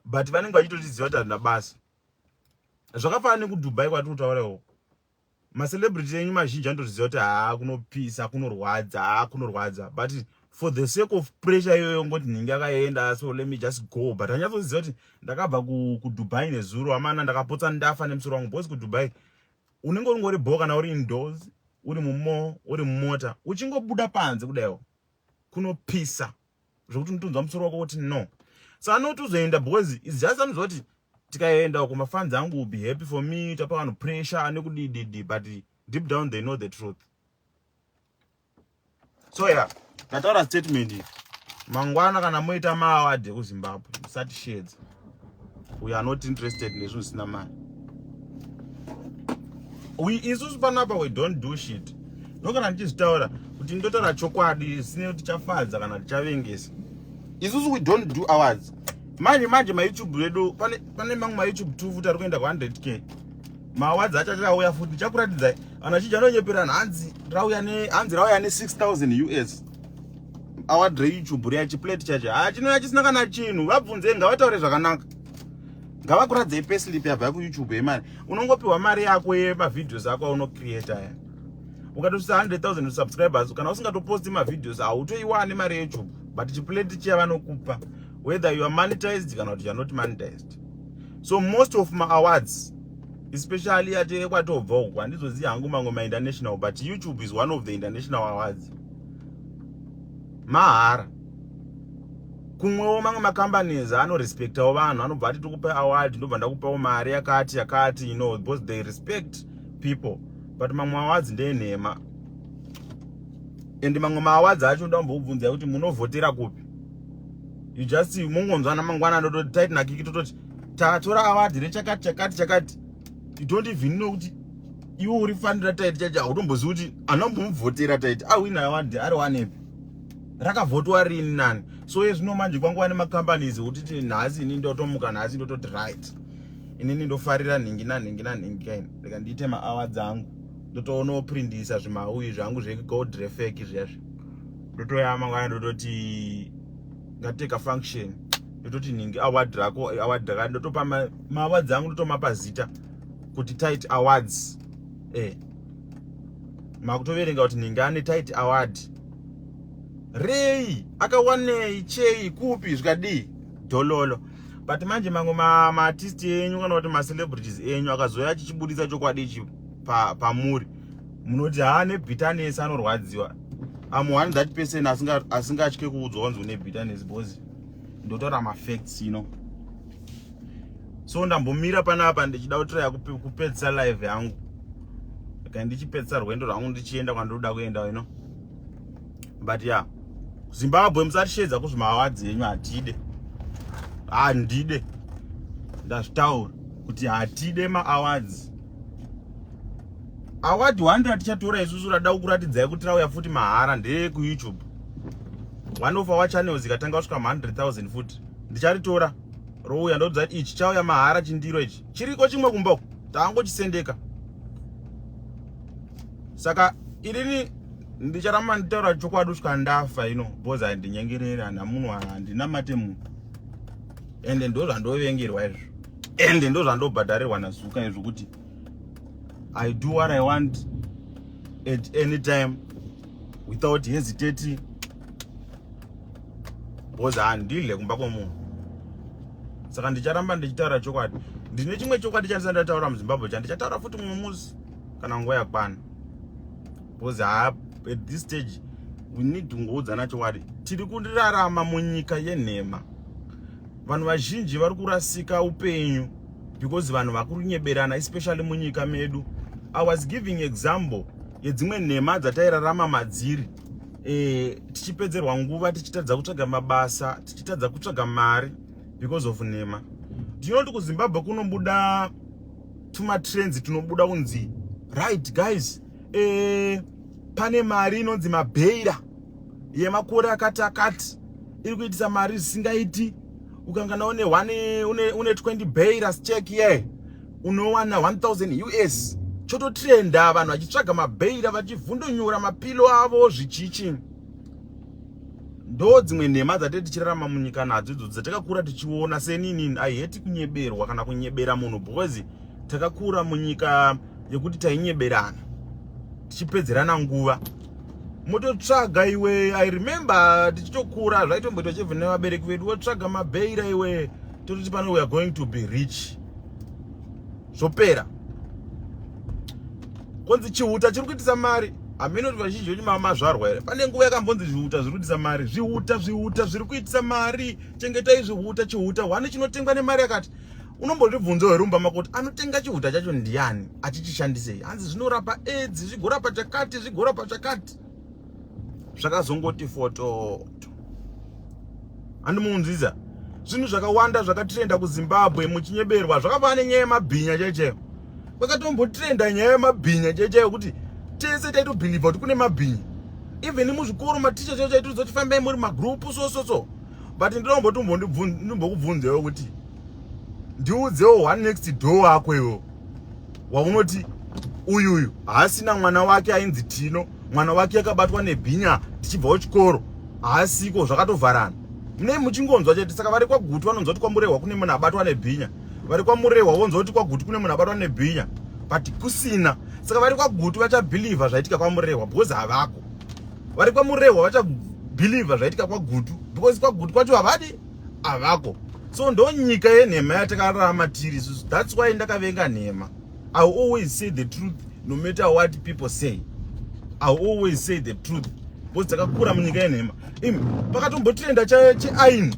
but vanenge vachitotiziva kuti harina basa. Zvakafanana nekuDubai kwatiri kutaurawo, macelebrity enyu mazhinji anotoziva kuti kunopisa, kunorwadza, but for the sake of pressure iyoyo ngoti ninge akaenda, so let me just go. But anyatsoziva kuti ndakabva kuDubai nezuro, amana ndakapotsa ndafa nemusoro wangu because kuDubai unenge uri bhoka kana uri indoors, uri mumo, uri mumota, uchingobuda panze kudaiwo kunopisa zvokuti unotonzwa musoro wako kuti no. So anotozoenda because it's just anoziva kuti tikaenda uko mafans angu will be happy for me, tapa vanhu pressure nekudididi, but deep down they know the truth. So yeah, ndataura statement iyi. Mangwana kana moita maaward ekuZimbabwe, musati sheds. We are not interested nezvinhu zvisina mari. Isusu panapa we don't do shit. Ndokana ndichizvitaura kuti ndotaura chokwadi, sine kuti chafadza kana tichavengesa. Isusu we don't do awards. Manje ma-YouTube edu pane mamwe ma-YouTube 2 futi ari kuenda ku100k. Ma-awards achauya futi chakuratidzai anachija anonyeperana hanzi rauya ne$6,000 US. Award reYouTube ria chiplate chacho chinouya chisina kana chinhu. Vabvunze ngavataure zvakanaka. Ngavakuradzei payslip yabva kuYouTube yemari. Unongopiwa mari yako yemavideos ako aunocreata aya. Ukatosvika 100,000 subscribers kana usingatoposti mavideos hautoiwani mari yeYouTube, but chiplate chiya vanokupa whether you are monetized kana kuti you are not monetized. So most of my awards, especially ate kwatobva uko, handizoziva hangu mamwe ma-international, but YouTube is one of the international awards. Mahara. Kumwewo mamwe macompanies anorespektawo vanhu, anobva ati tikupa award, ndobva ndakupawo mari yakati, because they respect people. But mamwe awards ndenhema. And mamwe ma-awards acho ndambobvunzai kuti munovhotera kupi. You just mungonzwana mangwana ndototi taiti nakiki tototi tatora award rechakati. You don't even know kuti iwe uri fanira taiti chacho, hautombozivi kuti anombomuvhotera taiti awina award ari wanepi. rakavhotwa rini nani. So yezvino manje kwangu ne companies kuti nhasi ini ndotomuka nhasi ndototi right inini ndofarira nhingi kaini reka ndiite ma-hours angu ndotoona printisa zvimauyi zvangu zvegold refake zvezvo ndotoyama mangwana ndototi ngateka function ndototi nhingi award rako award raka ndotopa ma-awards angu ndotomapa zita kuti tight awards makutoverenga kuti nhingi ane tight award rei akawanei chei kupi zvikadii dololo. But manje mamwe ma-artist enyu kana kuti ma-celebrities enyu akazoya chichibudisa chokwadi ichi pamuri munoti haane bitterness anorwadziwa. I'm 100% asingatye kuudzwa kunzi une bitterness because ndotora ma-facts so ndambomira panapa ndichida kutraya kupedzisa live yangu kana ndichipedzisa rwendo rwangu ndichienda kwandoda kuenda but yeah, Zimbabwe musatishedza kuzvima-awards enyu hatide. Handide. Ndazvitaura kuti hatide ma-awards. Award 100 tichatora isusu rada kuratidzai kuti rauya futi mahara ndeye kuYouTube. One of our channels ikatanga kusvika 100,000 futi. Ndicharitora rouya ndodza kuti ichi chauya mahara chindiro ichi. Chiriko chimwe kumba uku. Tangochisendeka. Saka irini ndicharamba nditaura chokwadi kusvika ndafa because handinyengerera handina munhu handinamate munhu. Ende ndo zvandovengerwa izvo. Ende ndo zvandobhadharirwa naZuka izvo kuti I do what I want at any time without hesitating. Because handidle kumba kwomunhu. Saka ndicharamba ndichitaura chokwadi. Ndine chimwe chokwadi chandisati ndataura muZimbabwe chandichataura futi mumwe musi kana nguva yakwana. Because at this stage we need kungoudzana chokwadi. Tiri kundirarama munyika yenhema. Vanhu vazhinji vari kurasika upenyu because vanhu vakurinyeberana especially munyika medu. I was giving example yedzimwe nhema dzatairarama madziri tichipedzerwa nguva tichitadza kutsvaga mabasa tichitadza kutsvaga mari because of nhema. Ndinoti kuZimbabwe kunobuda tuma trends tunobuda kunzi right guys pane mari inonzi mabheira yemakore akati iri kuitisa mari zisingaiti. Ukangana une 20 beiras check here unowana 1000 US. Choto trenda vanhu vachitsvaga mabeira vachivhundonyura mapilo avo zvichichi. Ndo dzimwe nhema dzatete tichirarama munyika nadzo idzo dzatakakura tichiona senini. I hate kunyeberwa kana kunyebera munhu because takakura munyika yekuti tainyeberana tichipedzerana nguva. Mototsvaga iwe. I remember tichitokura zvaitomboitwa chebva nevabereki vedu wotsvaga mabeira iwe tototi pano we are going to be rich zvopera. Konzi chihuta chiri kuitisa mari. Hameno kuti vazhinji vedu mazvarwa here. Pane nguva yakambonzi zvihuta zviri kuitisa mari. Zvihuta zviri kuitisa mari. Chengetai zvihuta. Chihuta hwane chinotengwa nemari yakati. Unombozvibvunza herumba mako kuti anotenga chihuta chacho ndiani achichishandisei. Hanzi zvinorapa AIDS, zvigorapa chakati, zvigorapa chakati. Zvakazongoti foto. Handimunzvisa. Zvinhu zvakawanda zvakatrenda kuZimbabwe muchinyeberwa zvakava nenyaya yemabhinya cheche. Kwakatombotrenda nyaya yemabhinya cheche kuti tese taitobhilivha kuti kune mabhinya. Even muzvikoro maticha cheche taitozofambai muri magrupu so. But ndinombokubvunzewo kuti ndiudzewo one next door wako iwo waunoti uyu haasina mwana wake ainzi Tino, mwana wake akabatwa nebhinya tichibva kuchikoro haasiko zvakatovharana. Mune muchingonzwa chete. Saka vari kwaGutu vanonzwa kuti kwaMurehwa kune munhu abatwa nebhinya. Vari kwaMurehwa vonzwa kuti kwaGutu kune munhu abatwa nebhinya. But kusina. Saka vari kwaGutu vachabhilivha zvaitika kwaMurehwa because havako. Vari kwaMurehwa vachabhilivha zvaitika kwaGutu because kwaGutu kwacho havako. So ndo nyika yenhema yatakararama tiri. That's why ndakavenga nhema. I always say the truth no matter what people say. I always say the truth. Because takakura munyika yenhema. Pakatombotrenda cheaini.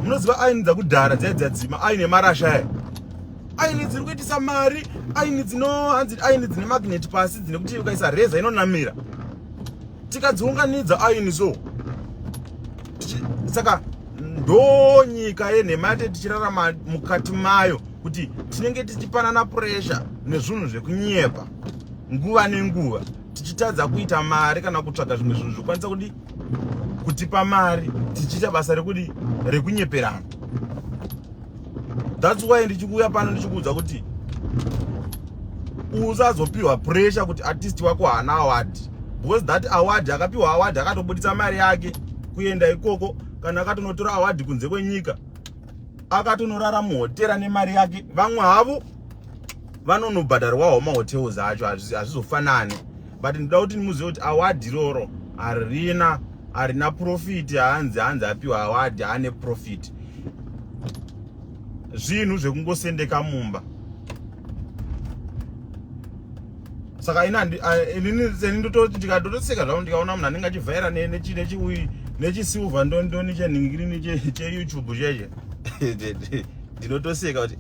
Munoziva aini dzakudhara dzaidzadzima aini yemarasha aya. Aini dziri kuitisa mari, aini dzine magnet pasi dzine kuti ukaisa reza inonamira. Tikadziunganidza aini so. Saka ndo nyika yenhema yatete tichirarama mukati mayo kuti tinenge tichipanana pressure nezvinhu zvekunyepa nguva nenguva tichitadza kuita mari kana kutsvaga zvimwe zvinhu zvokwanisa kuti kutipa mari tichiita basa rekunyeperana. That's why ndichikuuya pano ndichikuudza kuti usazopiwa pressure kuti artist wako haana award, because that award akapiwa award akatobuditsa mari yake kuenda ikoko, kana akatonotora award kunze kwenyika akatonorara muhotera nemari yake. Vamwe havo vanonobhadharwawo mahotels acho, hazvizofanani. But ndinoda kuti muzive kuti award iroro harina profit. Hanzi apiwa award haane profit, zvinhu zvekungosendeka mumba. Saka inini ndototi ndikatotoseka zvavo ndikaona munhu anenge achivhaira nechisilva ndondoni chenhingirini cheYouTube cheche ndinotoseka kuti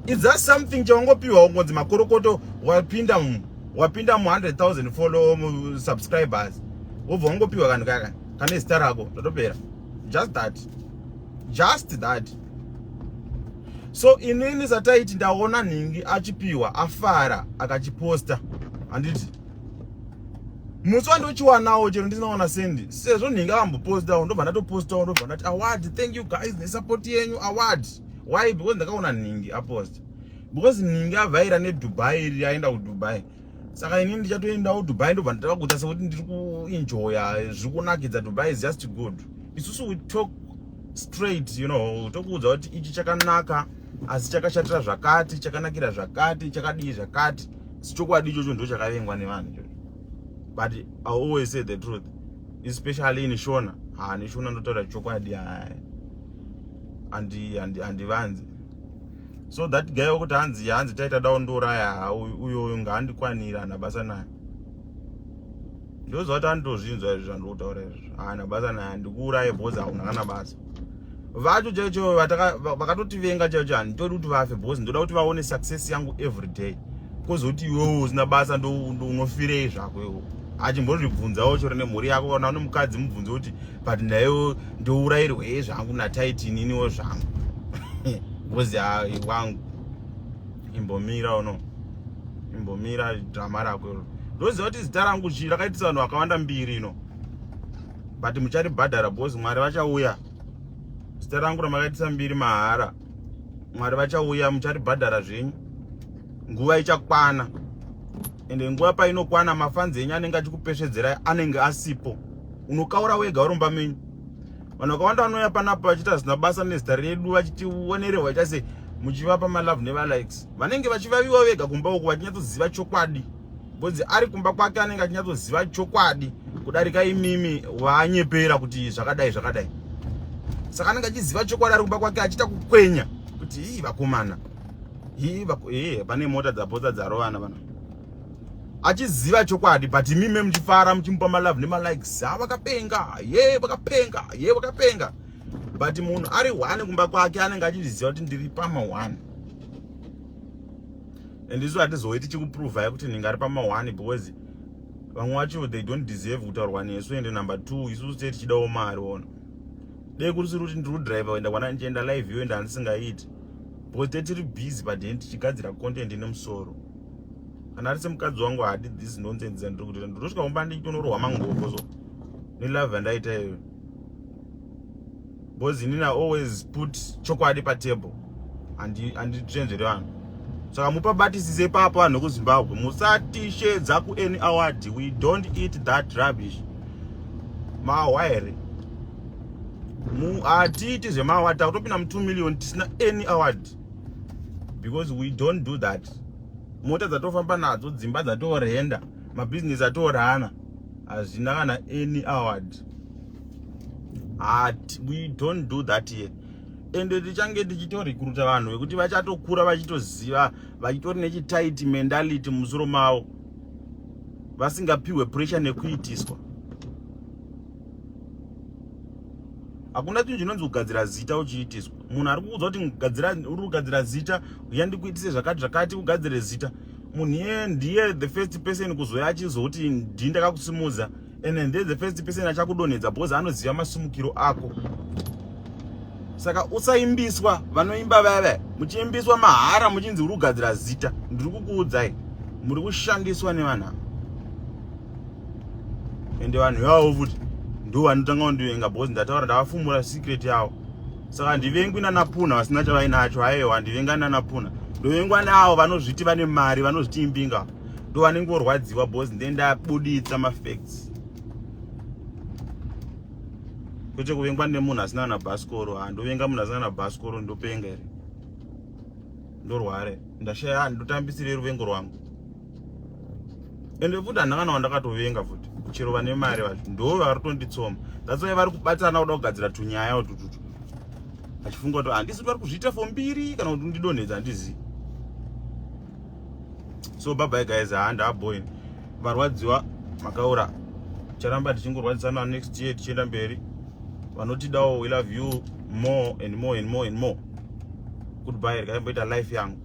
it's just something chawangopiwa ungonzi makorokoto wapinda mu 100,000 follow subscribers wobva wangopiwa kanhu kaka kane zita rako ndotopera. Just that. So inini sataiti ndaona nhingi achipiwa afara akachiposta, handiti musi wandochiwanawo chero ndisinaona sendi, sezvo nhingi akambopostawo ndobva ndatopostawo ndobva ndati award, thank you guys nesupport yenyu award. Why? Because ndakaona nhingi aposta, because nhingi avhaira neDubai iri aenda kuDubai. Saka inini ndichatoendawo Dubai ndobva ndataka kuita sekuti ndiri kuenjoya, zviri kunakidza. Dubai is just good. Isusu we talk straight, you know, tokuudza kuti ichi chakanaka asi chakashatira zvakati, chakanakira zvakati, chakadii zvakati. Sichokwadi ichocho ndo chakavengwa nevanhu ichocho. But I always say the truth, especially in Shona. Ni Shona ndotaura chokwadi handivanzi. So that guy wokuti hanzi taita daundoraya uyo ngaandikwanira nabasa naye. Ndoziva kuti andozvinzwa izvi zvandinotaura izvi. Nabasa naye ndikuuraye bhozi hauna kana basa. Vacho chaicho vakatotivenga chaicho handitodi kuti vafe, because ndoda kuti vaone success yangu every day. Kozoti iwewe usina basa ndo unofirei zvako iwewe. Achimbozvibvunzawo chero nemhuri yako, kana une mukadzi mubvunze kuti but nayo ndourayirwe zvangu nataiti ininiwo zvangu. Because wangu imbomira uno, imbomira drama rako iro. Ndoziva kuti zita rangu rakaitisa vanhu vakawanda mbiri ino, but mucharibhadhara because Mwari vachauya. Zita rangu ramakaitisa mbiri mahara, Mwari vachauya, mucharibhadhara zvenyu. Nguva ichakwana, ende nguva painokwana mafanzi enyu anenge achikupesvedzerai anenge asipo. Unokaura wega uromba menyu. Vanhu vakawanda vanouya panapa vachita zvisina basa nezita redu, vachitionererwa vachase muchivapa malove nevalikes. Vanenge vachivaviwa vega kumba uku vachinyatsoziva chokwadi, because ari kumba kwake anenge achinyatsoziva chokwadi kudarika imimi wanyepera kuti zvakadai zvakadai. Saka anenge achiziva chokwadi ari kumba kwake achita kukwenya kuti hii vakomana, pane mota dzapota dzarovana vana. Achiziva chokwadi, but mime muchifara muchimupa malove nemalikes. Vakapenga, vakapenga, vakapenga. But munhu ari one kumba kwake anenge achiziva kuti ndiri pama one. And isu hatizoiti chikuprovai kuti ndinge ari pama one, because vamwe vacho they don't deserve kutaurwa nesu. And number 2, isusu tete tichidawo mari ona. Dei kuti siri kuti ndiri kudriva kuenda kwana ndichienda live yo enda handisingaiti, because tete tiri busy padeni tichigadzira content nemusoro. Kana ari semukadzi wangu hadi this nonsense dzandiri kuita, ndinotosvika mumba ndichitonorohwa mangoko so nelove yandaita iyoyo. Because inini I always put chokwadi patable handitenzvere vanhu. Saka mupabatisise papa vanhu vekuZimbabwe, musatishedza kuany award. We don't eat that rubbish. Mahwaere hatiiti zvemaward, takutopinda mu 2 million tisina any award, because we don't do that. Mota dzatofamba nadzo, dzimba dzatorenda, mabhizinesi atorana, hazvina kana any award. We don't do that here. Ende tichange tichitorekruta vanhu vekuti vachatokura vachitoziva, vachitori nechitaiti mentality musoro mavo, vasingapiwe pressure nekuitiswa. Hakuna chinhu chinonzi kugadzira zita uchiitiswa. Munhu ari kuudza kuti uri kugadzira zita, yandikuitise zvakati zvakati ugadzire zita. Munhu ndiye the first person kuzoya achizoti ndini ndakakusimudza, and ndiye the first person achakudonhedza, because anoziva masumukiro ako. Saka usaimbiswa, vanoimba vava muchiimbiswa mahara muchinzi uri kugadzira zita. Ndiri kukuudzai muri kushandiswa nevanhu. ende vanhu yavo futi ndo vanotanga kundivenga because ndataura ndavafumura secret yavo. Saka ndivengwi nanapuna vasina chavainacho. Haiwa, ndivenga nanapuna. Ndovengwa navo vanozviti vane mari, vanozviti imbinga, ndo vanenge vorwadziwa because ndendabuditsa mafacts. Kwete kuvengwa nemunhu asina nabhasikoro. Ndovenga munhu asina nabhasikoro ndopenga here, ndorware, ndashaya ndotambisire ruvengo rwangu. Ende futi handakana wandakatovenga futi chero vane mari vacho ndo vari kutonditsoma. That's why vari kubatana kuda kugadzira tunyaya utututu, achifunga kuti handisi vari kuzviita for mbiri kana kuti ndidonhedza, handizivi. So bye bye guys, handabhoini varwadziwa makaura, charamba tichingorwadzisana next year tichienda mberi. Vanotidawo, we love you more and more and more and more. Goodbye, rikaimboita life yangu.